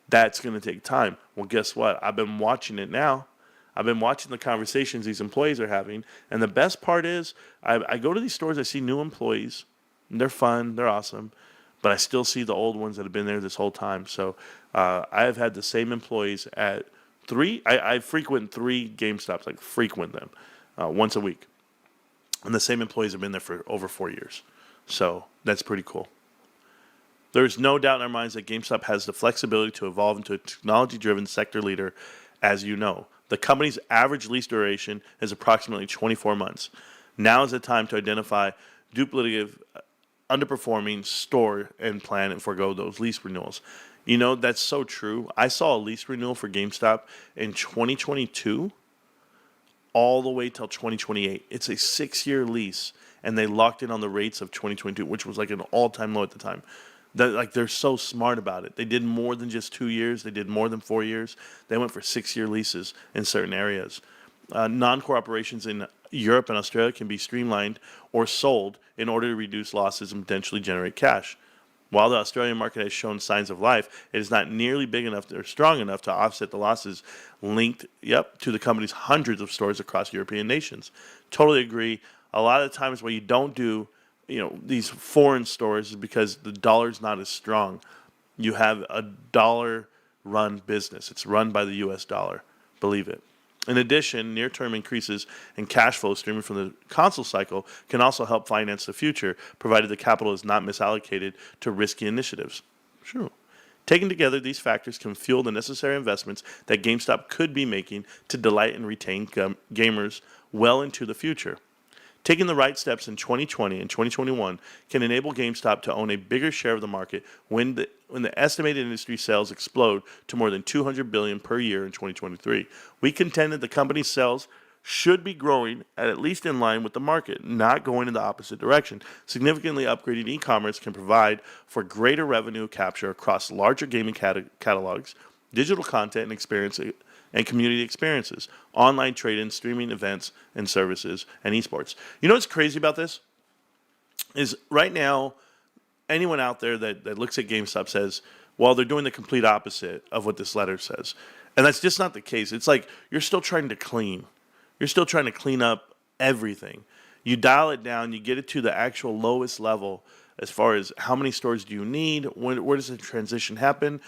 S2: that's going to take time. Well, guess what? I've been watching it now. I've been watching the conversations these employees are having, and the best part is I go to these stores, I see new employees, and they're fun, they're awesome, but I still see the old ones that have been there this whole time. So I have had the same employees at 3. I frequent 3 GameStops, frequent them once a week. And the same employees have been there for over 4 years. So that's pretty cool. There's no doubt in our minds that GameStop has the flexibility to evolve into a technology-driven sector leader, as you know. The company's average lease duration is approximately 24 months. Now is the time to identify duplicative, underperforming store and plan and forego those lease renewals. That's so true. I saw a lease renewal for GameStop in 2022 all the way till 2028. It's a 6-year lease, and they locked in on the rates of 2022, which was an all-time low at the time. They're so smart about it. They did more than just 2 years. They did more than 4 years. They went for 6-year leases in certain areas. Non-core operations in Europe and Australia can be streamlined or sold in order to reduce losses and potentially generate cash. While the Australian market has shown signs of life, it is not nearly big enough or strong enough to offset the losses linked to the company's hundreds of stores across European nations. Totally agree. A lot of the times where you don't do these foreign stores is because the dollar's not as strong. You have a dollar-run business. It's run by the U.S. dollar. Believe it. In addition, near-term increases in cash flow streaming from the console cycle can also help finance the future, provided the capital is not misallocated to risky initiatives. Sure. Taken together, these factors can fuel the necessary investments that GameStop could be making to delight and retain gamers well into the future. Taking the right steps in 2020 and 2021 can enable GameStop to own a bigger share of the market when the estimated industry sales explode to more than $200 billion per year in 2023. We contend that the company's sales should be growing at least in line with the market, not going in the opposite direction. Significantly upgrading e-commerce can provide for greater revenue capture across larger gaming catalogs, digital content and experience and community experiences, online trade-in, streaming events and services, and esports. You know what's crazy about this? Is right now, anyone out there that looks at GameStop says, well, they're doing the complete opposite of what this letter says. And that's just not the case. It's like you're still trying to clean. You're still trying to clean up everything. You dial it down, you get it to the actual lowest level as far as how many stores do you need, where does the transition happen.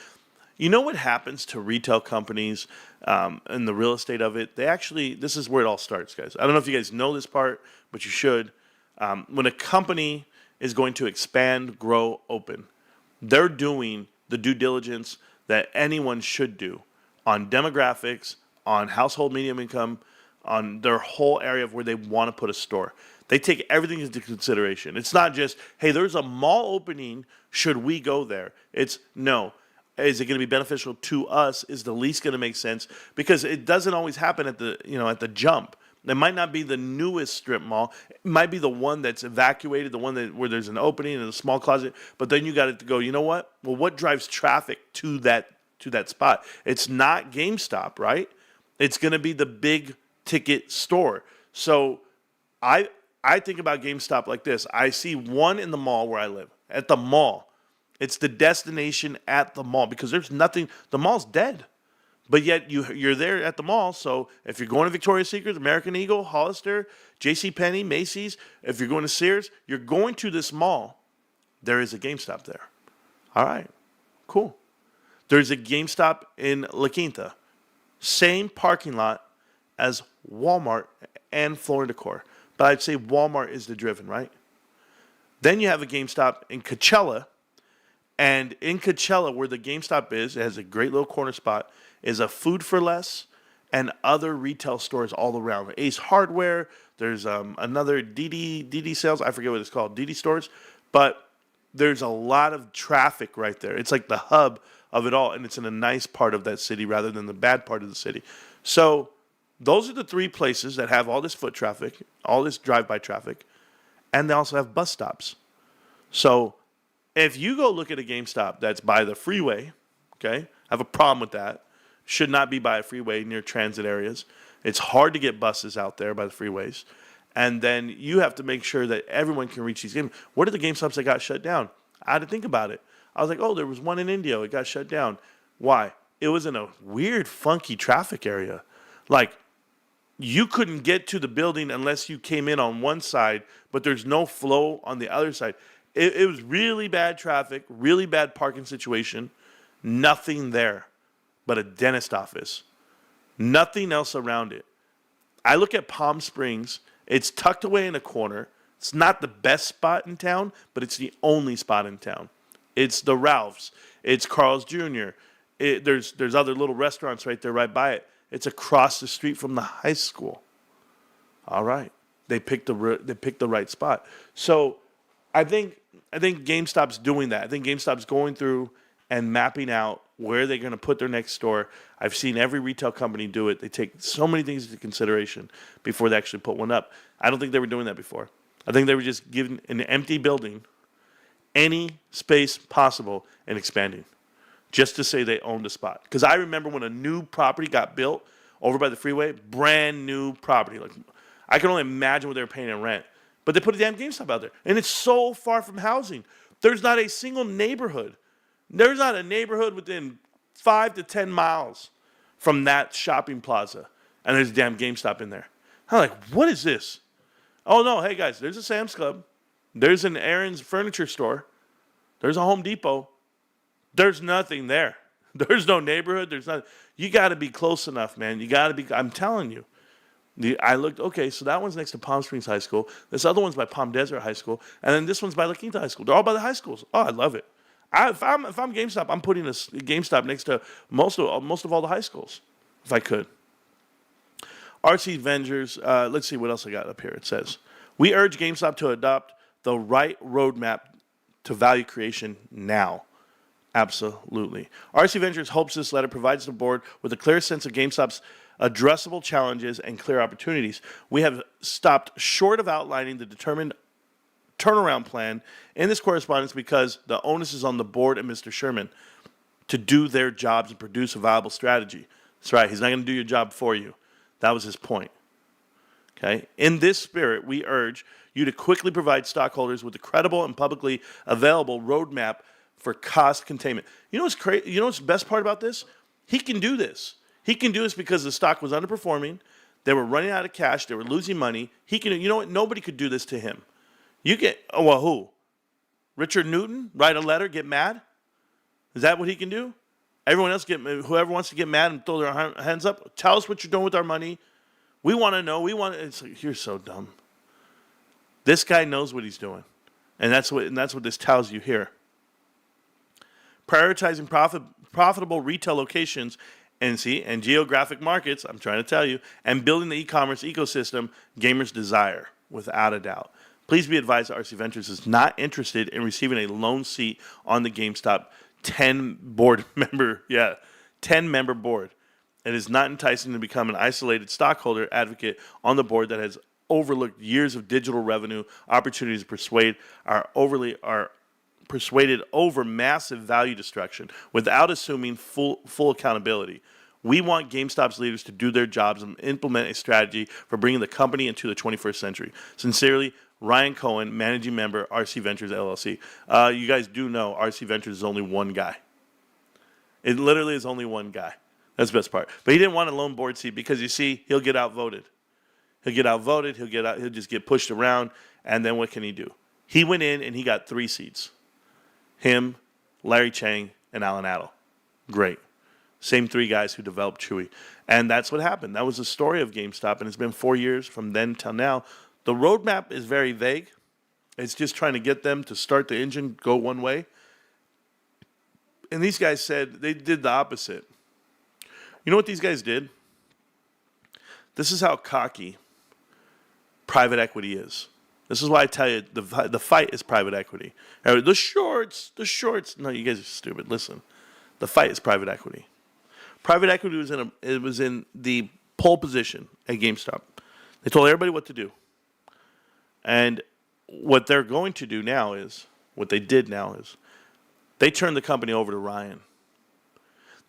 S2: You know what happens to retail companies and the real estate of it? This is where it all starts, guys. I don't know if you guys know this part, but you should. When a company is going to expand, grow, open, they're doing the due diligence that anyone should do on demographics, on household medium income, on their whole area of where they want to put a store. They take everything into consideration. It's not just, hey, there's a mall opening, should we go there? It's no. is it going to be beneficial to us is the least going to make sense, because it doesn't always happen at the jump. It might not be the newest strip mall. It might be the one that's evacuated, the one where there's an opening and a small closet. But then you got to go, you know what? Well, what drives traffic to that spot? It's not GameStop, right? It's going to be the big ticket store. So I think about GameStop like this. I see one in the mall where I live, at the mall. It's the destination at the mall, because there's nothing. The mall's dead. But yet you're there at the mall. So if you're going to Victoria's Secret, American Eagle, Hollister, JCPenney, Macy's, if you're going to Sears, you're going to this mall. There is a GameStop there. All right, cool. There's a GameStop in La Quinta. Same parking lot as Walmart and Floor & Decor. But I'd say Walmart is the driven, right? Then you have a GameStop in Coachella. And in Coachella, where the GameStop is, it has a great little corner spot, is a Food for Less and other retail stores all around. Ace Hardware, there's another DD Sales, I forget what it's called, DD Stores. But there's a lot of traffic right there. It's like the hub of it all, and it's in a nice part of that city rather than the bad part of the city. So those are the three places that have all this foot traffic, all this drive-by traffic, and they also have bus stops. So if you go look at a GameStop that's by the freeway, okay, I have a problem with that. Should not be by a freeway near transit areas. It's hard to get buses out there by the freeways. And then you have to make sure that everyone can reach these games. What are the GameStops that got shut down? I had to think about it. I was like, oh, there was one in Indio. It got shut down. Why? It was in a weird, funky traffic area. Like, you couldn't get to the building unless you came in on one side, but there's no flow on the other side. It was really bad traffic, really bad parking situation. Nothing there but a dentist office. Nothing else around it. I look at Palm Springs. It's tucked away in a corner. It's not the best spot in town, but it's the only spot in town. It's the Ralph's. It's Carl's Jr. There's other little restaurants right there, right by it. It's across the street from the high school. All right, they picked the right spot. So I think GameStop's doing that. I think GameStop's going through and mapping out where they're going to put their next store. I've seen every retail company do it. They take so many things into consideration before they actually put one up. I don't think they were doing that before. I think they were just giving an empty building any space possible and expanding, just to say they owned a spot. Because I remember when a new property got built over by the freeway, brand new property. Like, I can only imagine what they were paying in rent. But they put a damn GameStop out there. And it's so far from housing. There's not a single neighborhood. There's not a neighborhood within 5 to 10 miles from that shopping plaza. And there's a damn GameStop in there. I'm like, what is this? Oh, no, hey, guys, there's a Sam's Club. There's an Aaron's furniture store. There's a Home Depot. There's nothing there. There's no neighborhood. There's not. You got to be close enough, man. You got to be. I'm telling you. I looked, okay, so that one's next to Palm Springs High School. This other one's by Palm Desert High School. And then this one's by La Quinta High School. They're all by the high schools. Oh, I love it. If I'm GameStop, I'm putting a GameStop next to most of all the high schools, if I could. RC Vengers, let's see what else I got up here. It says, we urge GameStop to adopt the right roadmap to value creation now. Absolutely. RC Ventures hopes this letter provides the board with a clear sense of GameStop's addressable challenges and clear opportunities. We have stopped short of outlining the determined turnaround plan in this correspondence because the onus is on the board and Mr. Sherman to do their jobs and produce a viable strategy. That's right. He's not going to do your job for you. That was his point. Okay. In this spirit, we urge you to quickly provide stockholders with a credible and publicly available roadmap for cost containment. You know what's crazy? You know what's the best part about this? He can do this. He can do this because the stock was underperforming. They were running out of cash. They were losing money. He can. You know what? Nobody could do this to him. You get. Oh, well, who? Richard Newton? Write a letter? Get mad? Is that what he can do? Everyone else whoever wants to get mad and throw their hands up. Tell us what you're doing with our money. We want to know. It's like, you're so dumb. This guy knows what he's doing, and that's what this tells you here. Prioritizing profitable retail locations and geographic markets, I'm trying to tell you, and building the e-commerce ecosystem gamers desire, without a doubt. Please be advised that RC Ventures is not interested in receiving a lone seat on the GameStop 10 member board. It is not enticing to become an isolated stockholder advocate on the board that has overlooked years of digital revenue opportunities to are persuaded over massive value destruction without assuming full accountability. We want GameStop's leaders to do their jobs and implement a strategy for bringing the company into the 21st century. Sincerely, Ryan Cohen, Managing Member, RC Ventures, LLC. You guys do know RC Ventures is only one guy. It literally is only one guy. That's the best part. But he didn't want a lone board seat because, you see, he'll get outvoted. He'll just get pushed around, and then what can he do? He went in and he got 3 seats. Him, Larry Chang, and Alan Adel. Great. Same 3 guys who developed Chewy. And that's what happened. That was the story of GameStop, and it's been 4 years from then till now. The roadmap is very vague. It's just trying to get them to start the engine, go one way. And these guys said they did the opposite. You know what these guys did? This is how cocky private equity is. This is why I tell you the fight is private equity. The shorts. No, you guys are stupid. Listen, the fight is private equity. Private equity was in the pole position at GameStop. They told everybody what to do. And what they're going to do now is, what they did now is, they turned the company over to Ryan.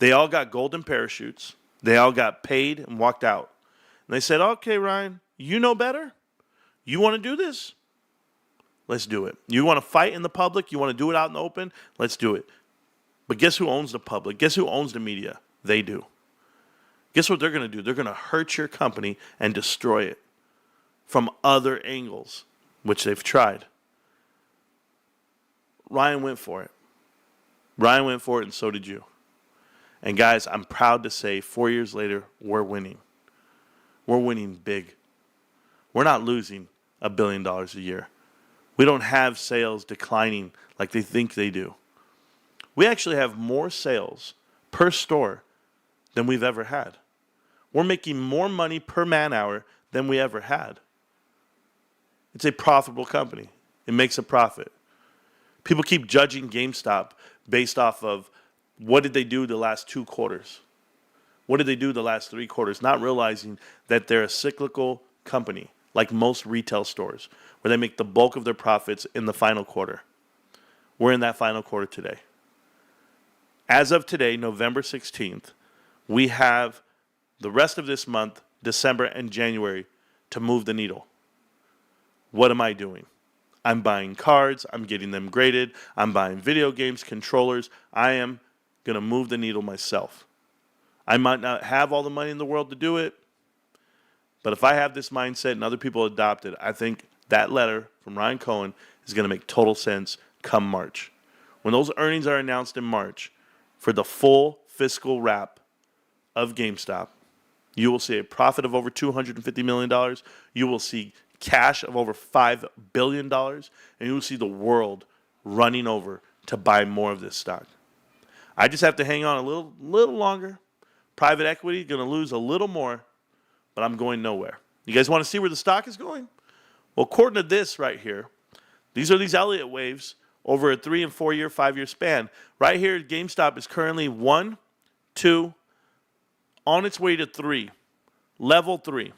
S2: They all got golden parachutes. They all got paid and walked out. And they said, okay, Ryan, you know better? You want to do this? Let's do it. You want to fight in the public? You want to do it out in the open? Let's do it. But guess who owns the public? Guess who owns the media? They do. Guess what they're going to do? They're going to hurt your company and destroy it from other angles, which they've tried. Ryan went for it. And so did you. And guys, I'm proud to say 4 years later, we're winning. We're winning big. We're not losing $1 billion a year. We don't have sales declining like they think they do. We actually have more sales per store than we've ever had. We're making more money per man hour than we ever had. It's a profitable company. It makes a profit. People keep judging GameStop based off of what did they do the last 2 quarters? What did they do the last 3 quarters? Not realizing that they're a cyclical company, like most retail stores, where they make the bulk of their profits in the final quarter. We're in that final quarter today. As of today, November 16th, we have the rest of this month, December and January, to move the needle. What am I doing? I'm buying cards. I'm getting them graded. I'm buying video games, controllers. I am going to move the needle myself. I might not have all the money in the world to do it, but if I have this mindset and other people adopt it, I think that letter from Ryan Cohen is going to make total sense come March. When those earnings are announced in March for the full fiscal wrap of GameStop, you will see a profit of over $250 million. You will see cash of over $5 billion, and you will see the world running over to buy more of this stock. I just have to hang on a little longer. Private equity going to lose a little more, but I'm going nowhere. You guys want to see where the stock is going? Well, according to this right here, these are these Elliott waves over a 3 and 4 year, 5 year span. Right here, GameStop is currently 1, 2, on its way to 3, level 3.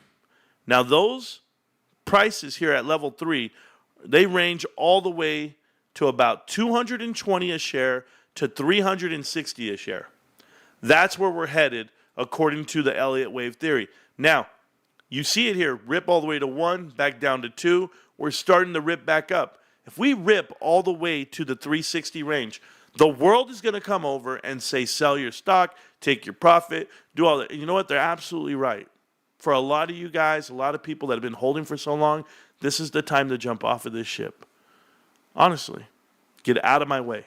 S2: Now those prices here at level 3, they range all the way to about 220 a share to 360 a share. That's where we're headed according to the Elliott wave theory. Now, you see it here, rip all the way to 1, back down to 2. We're starting to rip back up. If we rip all the way to the 360 range, the world is going to come over and say, sell your stock, take your profit, do all that. And you know what? They're absolutely right. For a lot of you guys, a lot of people that have been holding for so long, this is the time to jump off of this ship. Honestly, get out of my way.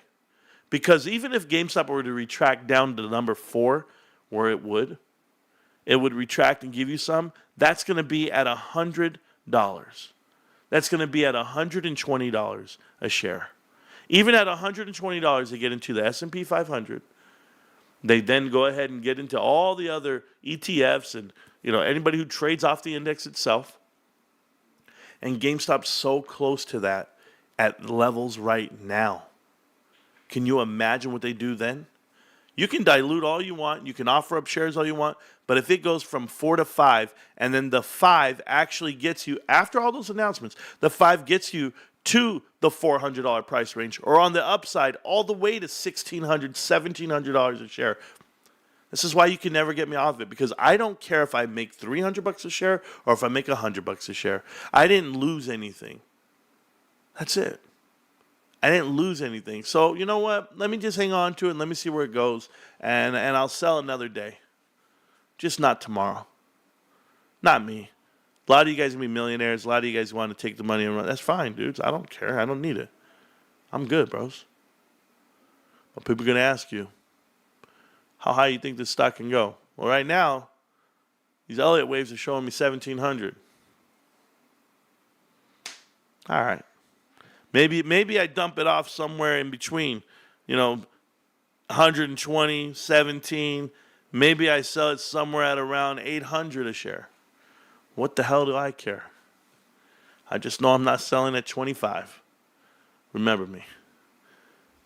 S2: Because even if GameStop were to retract down to number 4, where it would retract and give you some, that's going to be at $100. That's going to be at $120 a share. Even at $120, they get into the S&P 500. They then go ahead and get into all the other ETFs and anybody who trades off the index itself. And GameStop's so close to that at levels right now. Can you imagine what they do then? You can dilute all you want. You can offer up shares all you want. But if it goes from 4 to 5, and then the 5 actually gets you, after all those announcements, the 5 gets you to the $400 price range, or on the upside, all the way to $1,600, $1,700 a share. This is why you can never get me off it, because I don't care if I make $300 a share or if I make $100 a share. I didn't lose anything. That's it. I didn't lose anything. So, you know what? Let me just hang on to it and let me see where it goes. And I'll sell another day. Just not tomorrow. Not me. A lot of you guys are going to be millionaires. A lot of you guys want to take the money and run. That's fine, dudes. I don't care. I don't need it. I'm good, bros. But people are going to ask you, how high you think this stock can go? Well, right now, these Elliott waves are showing me 1,700. All right. Maybe I dump it off somewhere in between, 120, 17. Maybe I sell it somewhere at around 800 a share. What the hell do I care? I just know I'm not selling at 25. Remember me.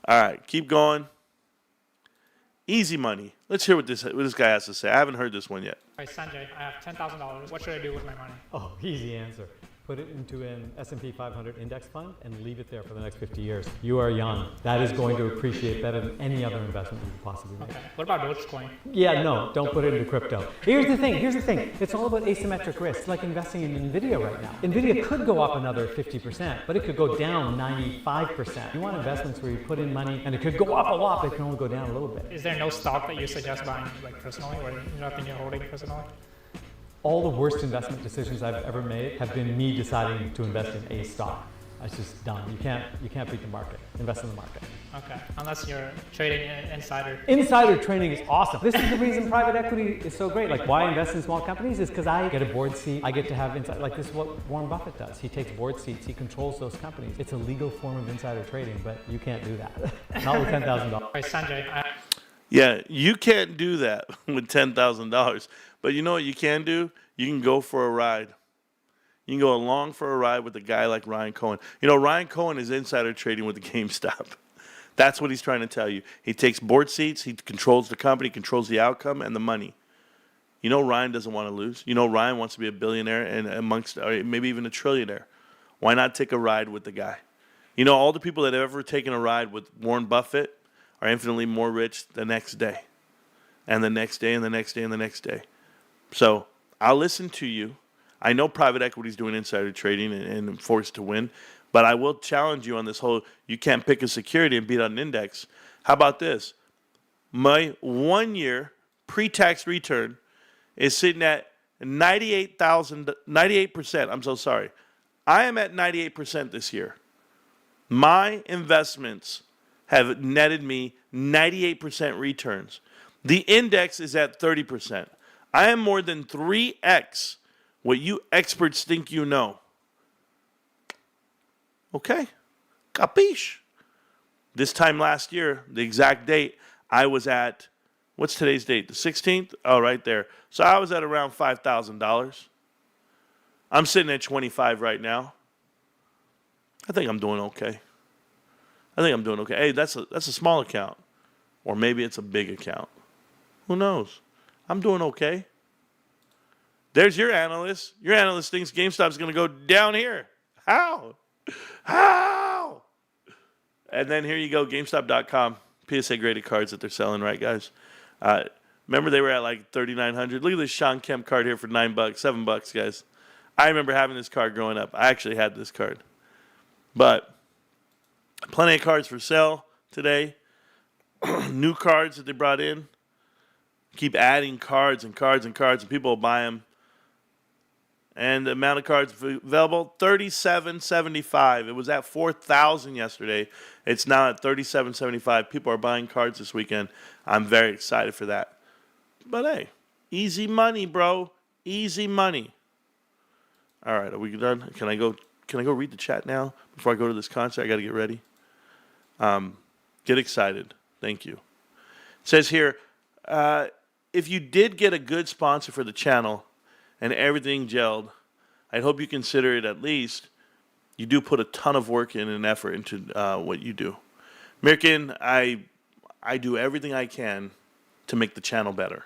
S2: All right, keep going. Easy money. Let's hear what this guy has to say. I haven't heard this one yet.
S4: Hi, Sanjay. I have $10,000. What should I do with my money?
S5: Oh, easy answer. Put it into an S&P 500 index fund and leave it there for the next 50 years. You are young. That is going to appreciate better than any other investment you could possibly make.
S4: Okay. What about Dogecoin?
S5: Yeah, no, don't put it into crypto. Here's the thing. It's all about asymmetric risk. It's like investing in NVIDIA right now. NVIDIA could go up another 50%, but it could go down 95%. You want investments where you put in money and it could go up a lot, but it can only go down a little bit.
S4: Is there no stock that you suggest buying personally, or nothing you're holding personally?
S5: All the worst investment decisions I've ever made have been me deciding to invest in a stock. That's just dumb. You can't beat the market. Invest in the market.
S4: Okay, unless you're trading insider.
S5: Insider trading is awesome. This is the reason private equity is so great. Like, why I invest in small companies is because I get a board seat. I get to have inside. Like, this is what Warren Buffett does. He takes board seats. He controls those companies. It's a legal form of insider trading, but you can't do that. Not with $10,000.
S4: Hi, Sanjay.
S2: Yeah, you can't do that with $10,000. But you know what you can do? You can go for a ride. You can go along for a ride with a guy like Ryan Cohen. Ryan Cohen is insider trading with the GameStop. That's what he's trying to tell you. He takes board seats. He controls the company, controls the outcome and the money. Ryan doesn't want to lose. Ryan wants to be a billionaire and or maybe even a trillionaire. Why not take a ride with the guy? All the people that have ever taken a ride with Warren Buffett are infinitely more rich the next day. And the next day and the next day and the next day. So I'll listen to you. I know private equity is doing insider trading and forced to win, but I will challenge you on this whole you can't pick a security and beat on an index. How about this? My 1 year pre-tax return is sitting at 98%. I'm so sorry. I am at 98% this year. My investments have netted me 98% returns. The index is at 30%. I am more than 3x what you experts think you know. Okay? Capiche? This time last year, the exact date, I was at, what's today's date? The 16th? Oh, right there. So I was at around $5,000. I'm sitting at 25 right now. I think I'm doing okay. Hey, that's a small account. Or maybe it's a big account. Who knows? I'm doing okay. There's your analyst. Your analyst thinks GameStop's going to go down here. How? And then here you go, GameStop.com. PSA graded cards that they're selling, right, guys? Remember they were at like $3,900. Look at this Sean Kemp card here for $9, $7, guys. I remember having this card growing up. I actually had this card. But plenty of cards for sale today. New cards that they brought in. Keep adding cards and people will buy them. And the amount of cards available, $37.75. It was at $4,000 yesterday. It's now at $37.75. People are buying cards this weekend. I'm very excited for that. But hey, easy money, bro. Easy money. All right, are we done? Can I go read the chat now before I go to this concert? I got to get ready. Get excited. Thank you. It says here, if you did get a good sponsor for the channel and everything gelled, I hope you consider it at least. You do put a ton of work in and effort into what you do. American, I do everything I can to make the channel better.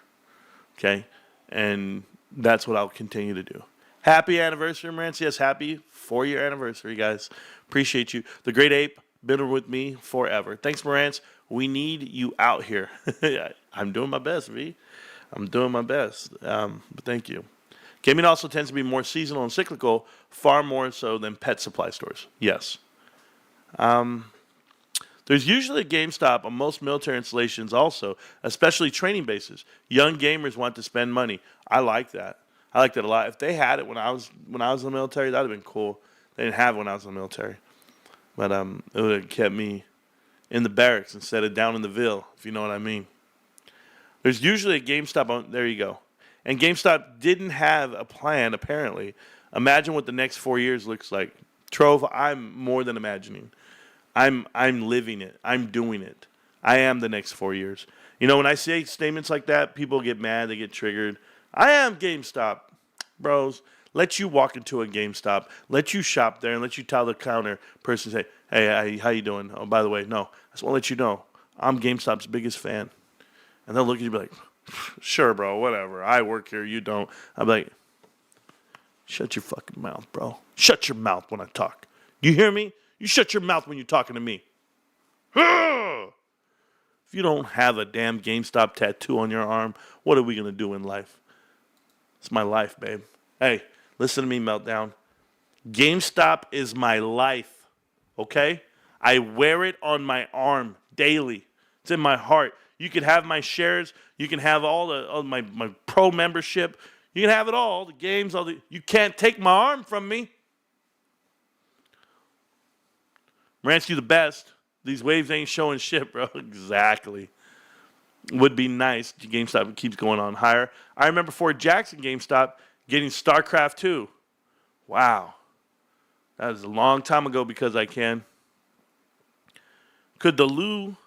S2: Okay? And that's what I'll continue to do. Happy anniversary, Marantz. Yes, happy 4-year anniversary, guys. Appreciate you. The Great Ape, been with me forever. Thanks, Marantz. We need you out here. I'm doing my best, V. I'm doing my best. But thank you. Gaming also tends to be more seasonal and cyclical, far more so than pet supply stores. Yes. There's usually a GameStop on most military installations also, especially training bases. Young gamers want to spend money. I like that. I like that a lot. If they had it when I was in the military, that would have been cool. They didn't have it when I was in the military. But it would have kept me in the barracks instead of down in the Ville, if you know what I mean. There's usually a GameStop on, there you go. And GameStop didn't have a plan, apparently. Imagine what the next 4 years looks like. Trove, I'm more than imagining. I'm living it. I'm doing it. I am the next 4 years. You know, when I say statements like that, people get mad, they get triggered. I am GameStop. Bros, let you walk into a GameStop, let you shop there, and let you tell the counter person, say, hey, how you doing? Oh, by the way, no, I just want to let you know, I'm GameStop's biggest fan. And they'll look at you and be like, sure, bro, whatever. I work here, you don't. I'm like, shut your fucking mouth, bro. Shut your mouth when I talk. You hear me? You shut your mouth when you're talking to me. If you don't have a damn GameStop tattoo on your arm, what are we going to do in life? It's my life, babe. Hey, listen to me, Meltdown. GameStop is my life, okay? I wear it on my arm daily. It's in my heart. You can have my shares. You can have all my pro membership. You can have it all, the games, you can't take my arm from me. Marantz, you the best. These waves ain't showing shit, bro. Exactly. Would be nice. GameStop keeps going on higher. I remember Fort Jackson GameStop getting StarCraft 2. Wow. That was a long time ago because I can. Could the Lou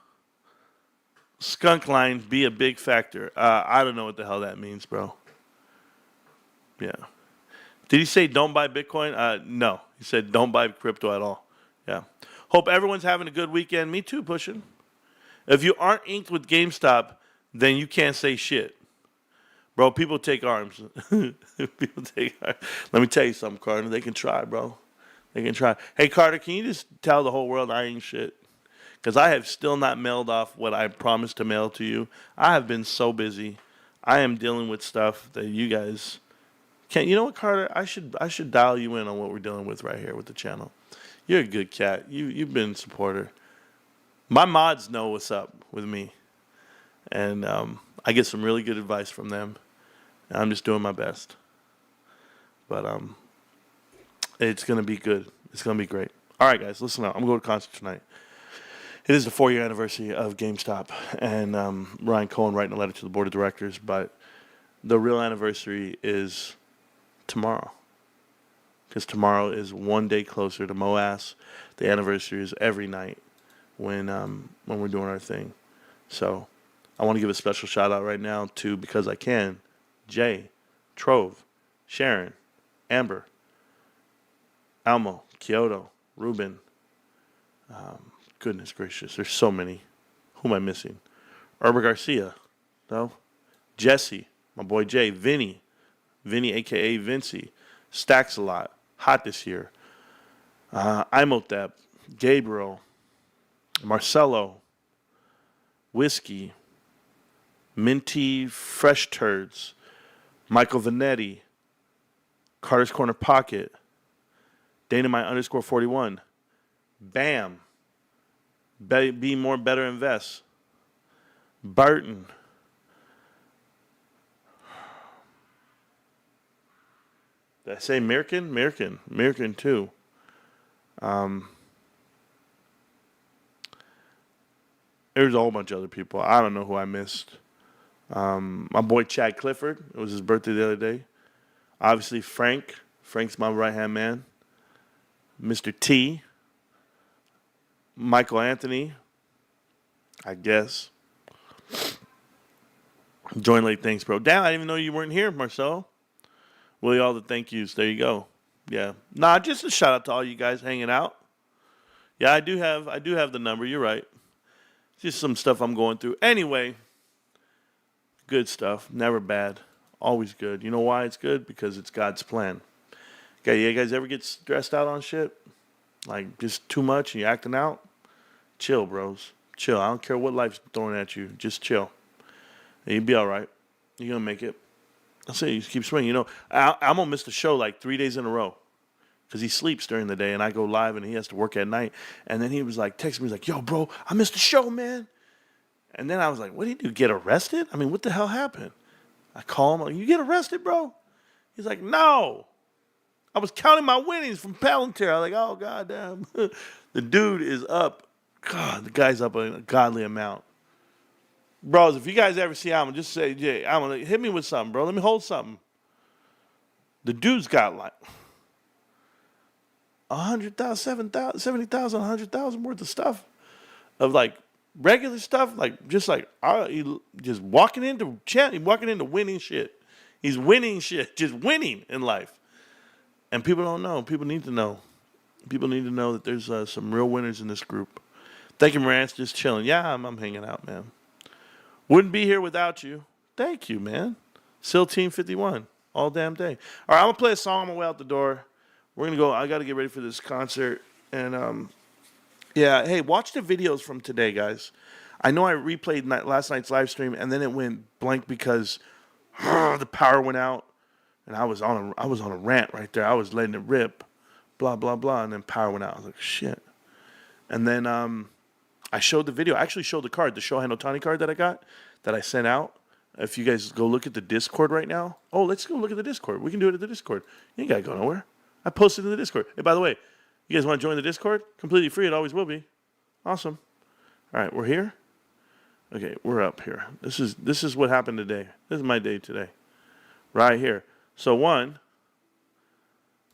S2: skunk line be a big factor? I don't know what the hell that means, bro. Yeah. Did he say don't buy Bitcoin? No. He said don't buy crypto at all. Yeah. Hope everyone's having a good weekend. Me too, pushing. If you aren't inked with GameStop, then you can't say shit. Bro, people take arms. People take arms. Let me tell you something, Carter. They can try, bro. They can try. Hey, Carter, can you just tell the whole world I ain't shit? Because I have still not mailed off what I promised to mail to you. I have been so busy. I am dealing with stuff that you guys can't. You know what, Carter? I should dial you in on what we're dealing with right here with the channel. You're a good cat. You've been a supporter. My mods know what's up with me. And I get some really good advice from them. And I'm just doing my best. But it's going to be good. It's going to be great. All right, guys, listen up. I'm going to concert tonight. It is the 4-year anniversary of GameStop. And Ryan Cohen writing a letter to the board of directors. But the real anniversary is tomorrow. Because tomorrow is one day closer to MOAS. The anniversary is every night when we're doing our thing. So I want to give a special shout out right now to, because I can, Jay, Trove, Sharon, Amber, Almo, Kyoto, Ruben. Goodness gracious, there's so many. Who am I missing? Herber Garcia, no? Jesse, my boy Jay, Vinny, aka Vinci, Stacks a lot, hot this year. Imhotep, Gabriel, Marcelo, Whiskey, Minty Fresh Turds, Michael Vanetti, Carter's Corner Pocket, Dynamite _41, Bam, Be More Better Invest, Barton, did I say Mirkin? Mirkin too. There's a whole bunch of other people. I don't know who I missed. My boy Chad Clifford. It was his birthday the other day. Obviously Frank. Frank's my right-hand man. Mr. T. Michael Anthony. I guess. Join late, thanks, bro. Damn, I didn't even know you weren't here, Marcel. Willie, all the thank yous. There you go. Yeah. Nah, just a shout out to all you guys hanging out. Yeah, I do have the number. You're right. Just some stuff I'm going through. Anyway, good stuff. Never bad. Always good. You know why it's good? Because it's God's plan. Okay, you guys ever get stressed out on shit? Like just too much and you're acting out? Chill, bros. Chill. I don't care what life's throwing at you. Just chill. And you'll be all right. You're going to make it. I'll say you keep swinging. You know, I'm going to miss the show like 3 days in a row. Because he sleeps during the day and I go live and he has to work at night. And then he was like, texting me, he's like, yo, bro, I missed the show, man. And then I was like, what did you do? Get arrested? I mean, what the hell happened? I call him, like, you get arrested, bro? He's like, no. I was counting my winnings from Palantir. I was like, oh, goddamn. The dude is up. God, the guy's up a godly amount. Bros, if you guys ever see Alma, just say, Jay, Alma, hit me with something, bro. Let me hold something. The dude's got like 100,000, 70,000, 100,000 worth of stuff, of like regular stuff, like just like just walking into winning shit. He's winning shit, just winning in life, and people don't know. People need to know. People need to know that there's some real winners in this group. Thank you, Marantz. Just chilling. Yeah, I'm hanging out, man. Wouldn't be here without you. Thank you, man. SEAL Team 51 all damn day. All right, I'm gonna play a song on my way out the door. We're going to go. I got to get ready for this concert. And, yeah, hey, watch the videos from today, guys. I know I replayed last night's live stream, and then it went blank because the power went out. And I was on a rant right there. I was letting it rip, blah, blah, blah. And then power went out. I was like, shit. And then I showed the video. I actually showed the card, the Shohei Ohtani card that I got, that I sent out. If you guys go look at the Discord right now. Oh, let's go look at the Discord. We can do it at the Discord. You ain't got to go nowhere. I posted in the Discord. Hey, by the way, you guys want to join the Discord? Completely free. It always will be. Awesome. All right, we're here. Okay, we're up here. This is what happened today. This is my day today. Right here. So one,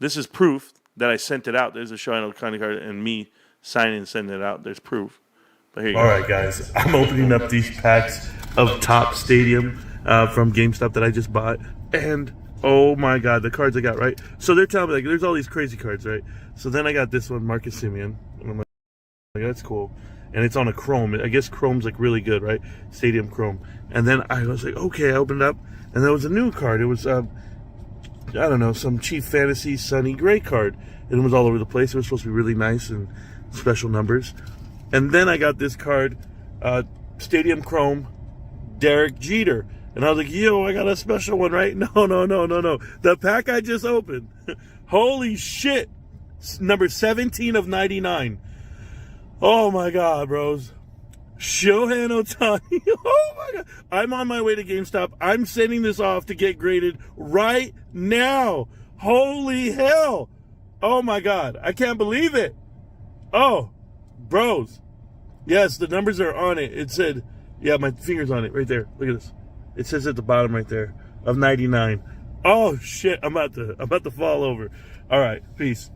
S2: this is proof that I sent it out. There's a Shohei Ohtani card and me signing and sending it out. There's proof. But here you go. All right, guys. I'm opening up these packs of Top Stadium from GameStop that I just bought. And oh my God, the cards I got, right? So they're telling me, like, there's all these crazy cards, right? So then I got this one, Marcus Simeon. And I'm like, that's cool. And it's on a chrome. I guess chrome's like really good, right? Stadium chrome. And then I was like, okay, I opened it up. And there was a new card. It was, I don't know, some Chief Fantasy Sunny Gray card. And it was all over the place. It was supposed to be really nice and special numbers. And then I got this card, Stadium Chrome, Derek Jeter. And I was like, yo, I got a special one, right? No. The pack I just opened. Holy shit. Number 17 of 99. Oh, my God, bros. Shohei Ohtani. Oh, my God. I'm on my way to GameStop. I'm sending this off to get graded right now. Holy hell. Oh, my God. I can't believe it. Oh, bros. Yes, the numbers are on it. It said, yeah, my finger's on it right there. Look at this. It says at the bottom right there of 99. Oh shit! I'm about to fall over. All right, peace.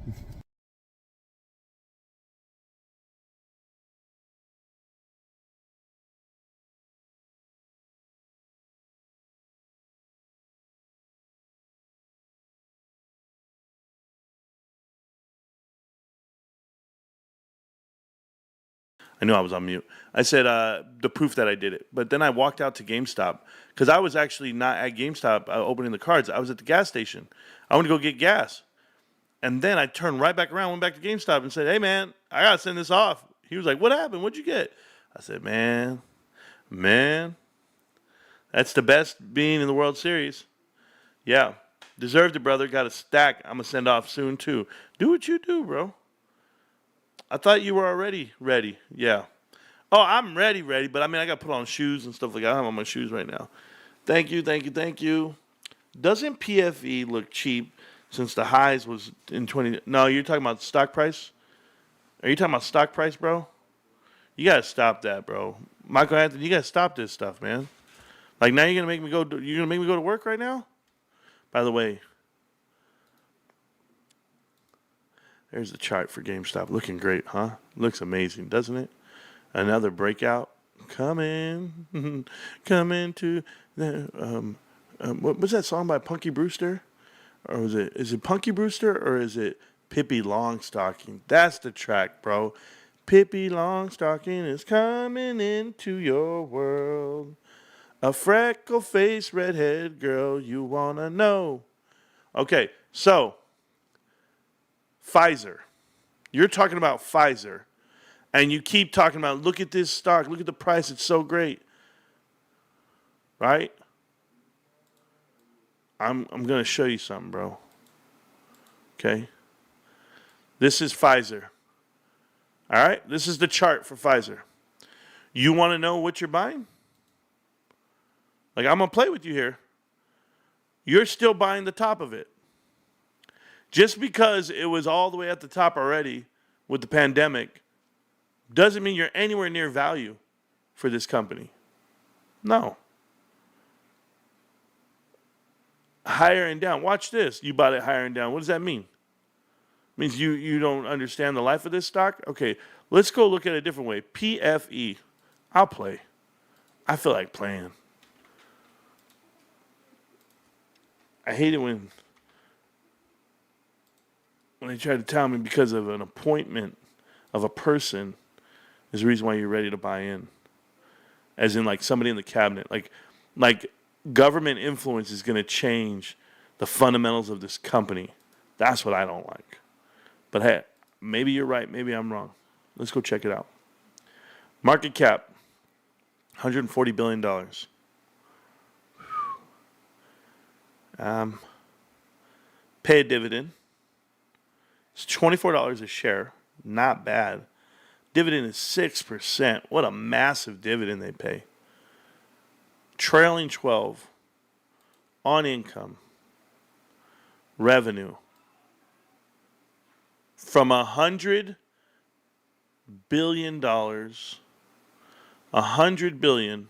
S2: I knew I was on mute. I said the proof that I did it. But then I walked out to GameStop because I was actually not at GameStop opening the cards. I was at the gas station. I went to go get gas. And then I turned right back around, went back to GameStop and said, hey, man, I got to send this off. He was like, what happened? What'd you get? I said, man, that's the best being in the World Series. Yeah, deserved it, brother. Got a stack I'm going to send off soon, too. Do what you do, bro. I thought you were already ready. Yeah. Oh, I'm ready, but I mean, I got to put on shoes and stuff like that. I have on my shoes right now. Thank you. Doesn't PFE look cheap since the highs was in 20? No, you're talking about stock price? Are you talking about stock price, bro? You got to stop that, bro. Michael Anthony, you got to stop this stuff, man. Like, now you're going to make me go to work right now? By the way, there's the chart for GameStop. Looking great, huh? Looks amazing, doesn't it? Another breakout coming to the what was that song by Punky Brewster? Or is it Punky Brewster or is it Pippi Longstocking? That's the track, bro. Pippi Longstocking is coming into your world. A freckle-faced redhead girl you want to know. Okay, so Pfizer. You're talking about Pfizer. And you keep talking about, look at this stock. Look at the price. It's so great. Right? I'm going to show you something, bro. Okay? This is Pfizer. All right? This is the chart for Pfizer. You want to know what you're buying? Like, I'm going to play with you here. You're still buying the top of it. Just because it was all the way at the top already with the pandemic doesn't mean you're anywhere near value for this company. No. Higher and down. Watch this. You bought it higher and down. What does that mean? It means you don't understand the life of this stock? Okay, let's go look at it a different way. PFE. I'll play. I feel like playing. I hate it when they try to tell me because of an appointment of a person is the reason why you're ready to buy in. As in, like, somebody in the cabinet. Like government influence is going to change the fundamentals of this company. That's what I don't like. But hey, maybe you're right. Maybe I'm wrong. Let's go check it out. Market cap, $140 billion. Pay a dividend. It's $24 a share. Not bad. Dividend is 6%. What a massive dividend they pay. Trailing 12 on income, revenue from $100 billion, $100 billion,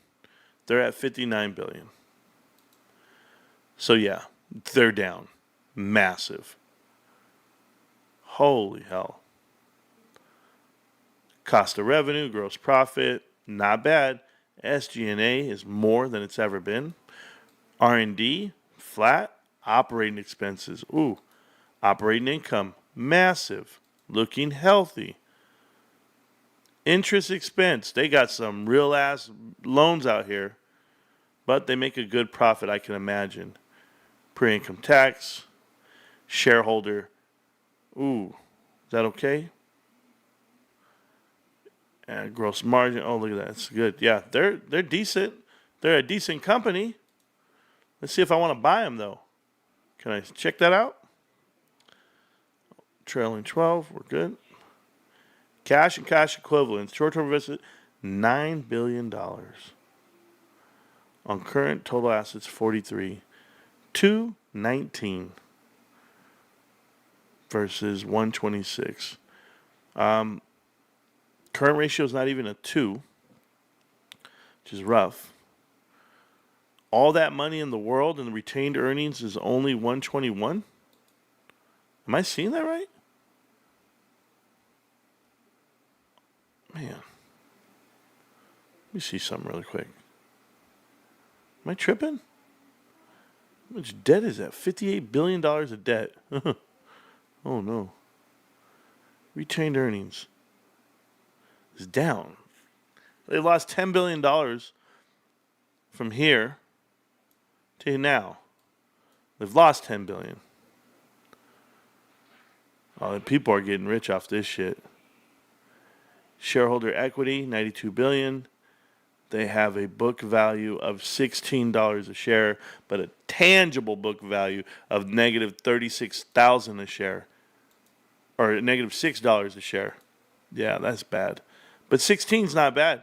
S2: they're at $59 billion. So yeah, they're down. Massive. Holy hell. Cost of revenue, gross profit, not bad. SG&A is more than it's ever been. R&D, flat. Operating expenses, ooh. Operating income, massive. Looking healthy. Interest expense, they got some real ass loans out here. But they make a good profit, I can imagine. Pre-income tax, shareholder. Ooh, is that okay? And gross margin. Oh, look at that. It's good. Yeah, they're decent. They're a decent company. Let's see if I want to buy them, though. Can I check that out? Trailing 12. We're good. Cash and cash equivalents. Short-term investment, $9 billion. On current total assets, 43. 219 versus 126. Current ratio is not even a 2, which is rough. All that money in the world and the retained earnings is only 121. Am I seeing that right? Man. Let me see something really quick. Am I tripping? How much debt is that? $58 billion of debt. Oh, no. Retained earnings is down. They lost $10 billion from here to now. They've lost $10 billion. Oh, the people are getting rich off this shit. Shareholder equity, $92 billion. They have a book value of $16 a share, but a tangible book value of negative $36,000 a share. Or negative $6 a share. Yeah, that's bad. But 16's not bad.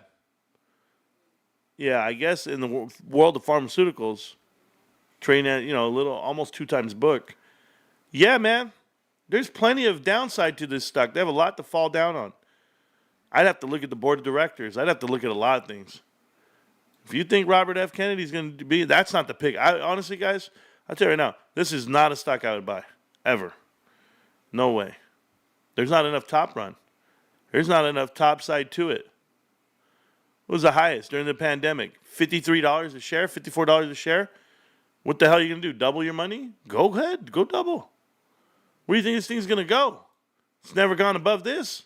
S2: Yeah, I guess in the world of pharmaceuticals, trading at, a little, almost 2 times book. Yeah, man. There's plenty of downside to this stock. They have a lot to fall down on. I'd have to look at the board of directors. I'd have to look at a lot of things. If you think Robert F. Kennedy's going to be, that's not the pick. Honestly, guys, I'll tell you right now, this is not a stock I would buy. Ever. No way. There's not enough top run. There's not enough top side to it. What was the highest during the pandemic? $53 a share, $54 a share? What the hell are you going to do? Double your money? Go ahead. Go double. Where do you think this thing's going to go? It's never gone above this.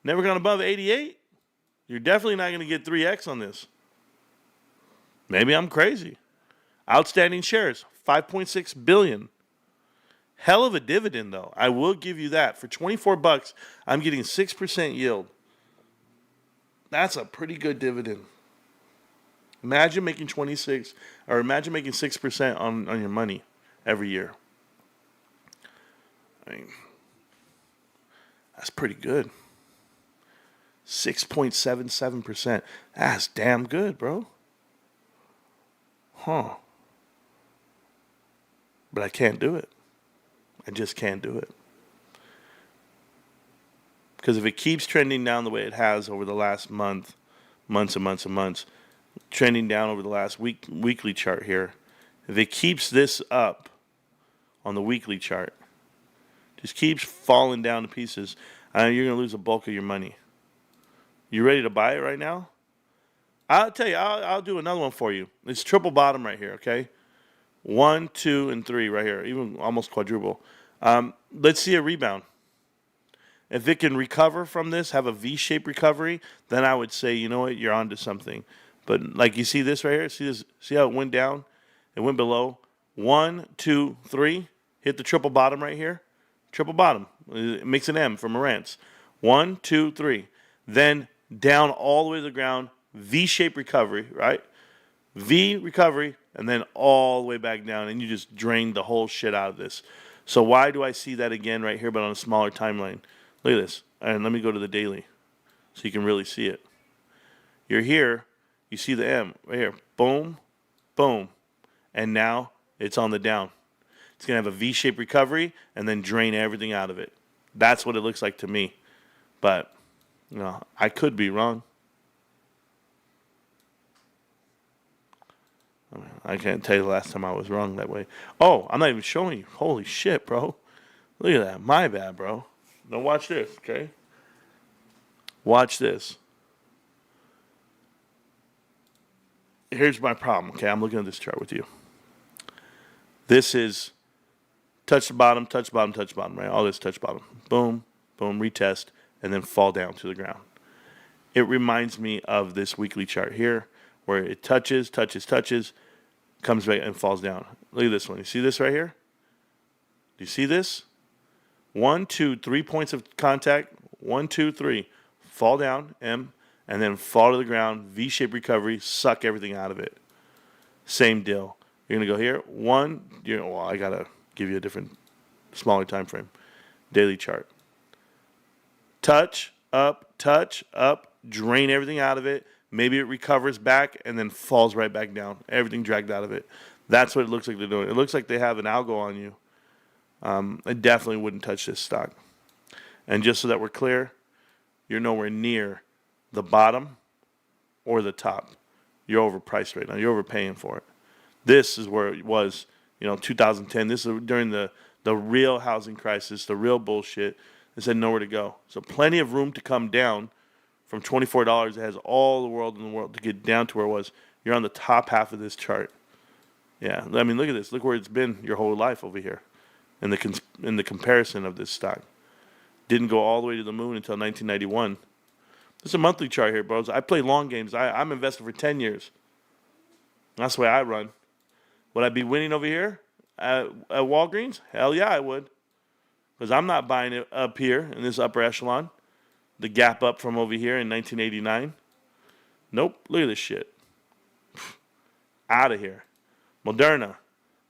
S2: Never gone above 88? You're definitely not going to get 3x on this. Maybe I'm crazy. Outstanding shares, 5.6 billion. Hell of a dividend, though. I will give you that. For 24 bucks, I'm getting 6% yield. That's a pretty good dividend. Imagine making 26, or imagine making 6% on your money every year. I mean, that's pretty good. 6.77%. That's damn good, bro. Huh. But I can't do it. I just can't do it. Because if it keeps trending down the way it has over the last months and months, trending down over the last weekly chart here, if it keeps this up on the weekly chart, just keeps falling down to pieces, you're going to lose a bulk of your money. You ready to buy it right now? I'll tell you, I'll do another one for you. It's triple bottom right here, okay? 1, 2, and 3 right here, even almost quadruple. Let's see a rebound. If it can recover from this, have a V-shaped recovery, then I would say, you know what, you're onto something. But like you see this right here, see this? See how it went down? It went below. 1, 2, 3. Hit the triple bottom right here. Triple bottom. It makes an M for Marantz. 1, 2, 3. Then down all the way to the ground. V-shaped recovery, right? V recovery, and then all the way back down, and you just drained the whole shit out of this. So why do I see that again right here, but on a smaller timeline? Look at this. And let me go to the daily so you can really see it. You're here. You see the M right here. Boom, boom. And now it's on the down. It's going to have a V-shaped recovery and then drain everything out of it. That's what it looks like to me. But, you know, I could be wrong. I can't tell you the last time I was wrong that way. Oh, I'm not even showing you. Holy shit, bro. Look at that. My bad, bro. Now watch this, okay? Watch this. Here's my problem, okay? I'm looking at this chart with you. This is touch the bottom, touch the bottom, touch the bottom, right? All this touch bottom. Boom, boom, retest, and then fall down to the ground. It reminds me of this weekly chart here where it touches, comes back and falls down. Look at this one. You see this right here? Do you see this? 1, 2, 3 points of contact. 1, 2, 3. Fall down, M, and then fall to the ground. V-shaped recovery. Suck everything out of it. Same deal. You're going to go here. 1. Well, I got to give you a different, smaller time frame. Daily chart. Touch, up, drain everything out of it. Maybe it recovers back and then falls right back down. Everything dragged out of it. That's what it looks like they're doing. It looks like they have an algo on you. I definitely wouldn't touch this stock. And just so that we're clear, you're nowhere near the bottom or the top. You're overpriced right now. You're overpaying for it. This is where it was, 2010. This is during the real housing crisis, the real bullshit. They said nowhere to go. So plenty of room to come down from $24. It has all the world in the world to get down to where it was. You're on the top half of this chart. Yeah, I mean, look at this. Look where it's been your whole life over here in the comparison of this stock. Didn't go all the way to the moon until 1991. This is a monthly chart here, bros. I play long games. I'm invested for 10 years. That's the way I run. Would I be winning over here at Walgreens? Hell yeah, I would. Because I'm not buying it up here in this upper echelon. The gap up from over here in 1989. Nope. Look at this shit. Out of here. Moderna.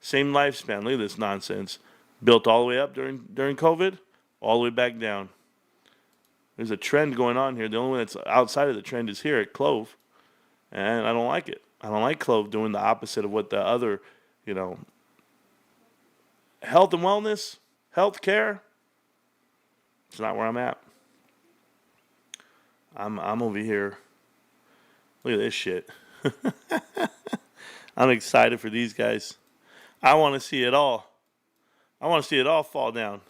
S2: Same lifespan. Look at this nonsense. Built all the way up during COVID. All the way back down. There's a trend going on here. The only one that's outside of the trend is here at Clove. And I don't like it. I don't like Clove doing the opposite of what the other, health and wellness, health care. It's not where I'm at. I'm over here. Look at this shit. I'm excited for these guys. I want to see it all. I want to see it all fall down.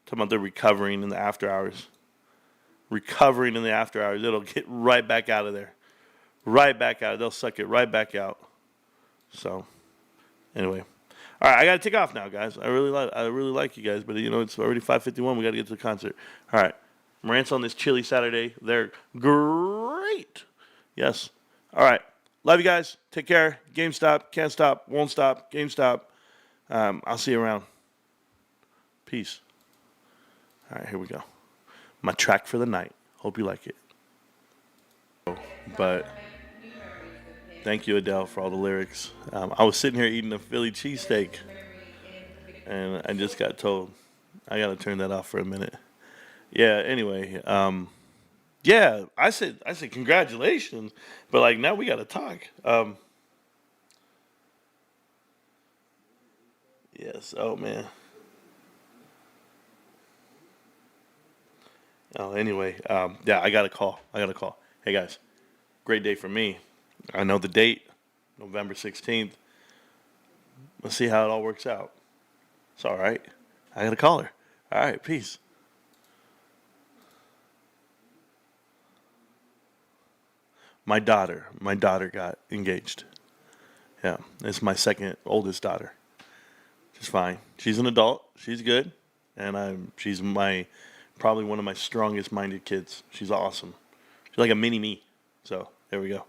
S2: Talking about the recovering in the after hours. Recovering in the after hours. It'll get right back out of there. Right back out. They'll suck it right back out. So, anyway. All right, I got to take off now, guys. I really like you guys, but it's already 5:51. We got to get to the concert. All right. Marantz on this chilly Saturday. They're great. Yes. All right. Love you guys. Take care. GameStop. Can't stop. Won't stop. GameStop. I'll see you around. Peace. All right, here we go. My track for the night. Hope you like it. But thank you, Adele, for all the lyrics. I was sitting here eating a Philly cheesesteak, and I just got told I got to turn that off for a minute. Yeah, anyway. Yeah, I said congratulations, but like now we got to talk. Yes. Oh man. Oh, anyway. Yeah, I got a call. Hey guys, great day for me. I know the date, November 16th. Let's see how it all works out. It's all right. I got to call her. All right, peace. My daughter got engaged. Yeah, it's my second oldest daughter. She's fine. She's an adult. She's good, and she's probably one of my strongest minded kids. She's awesome. She's like a mini me. So there we go.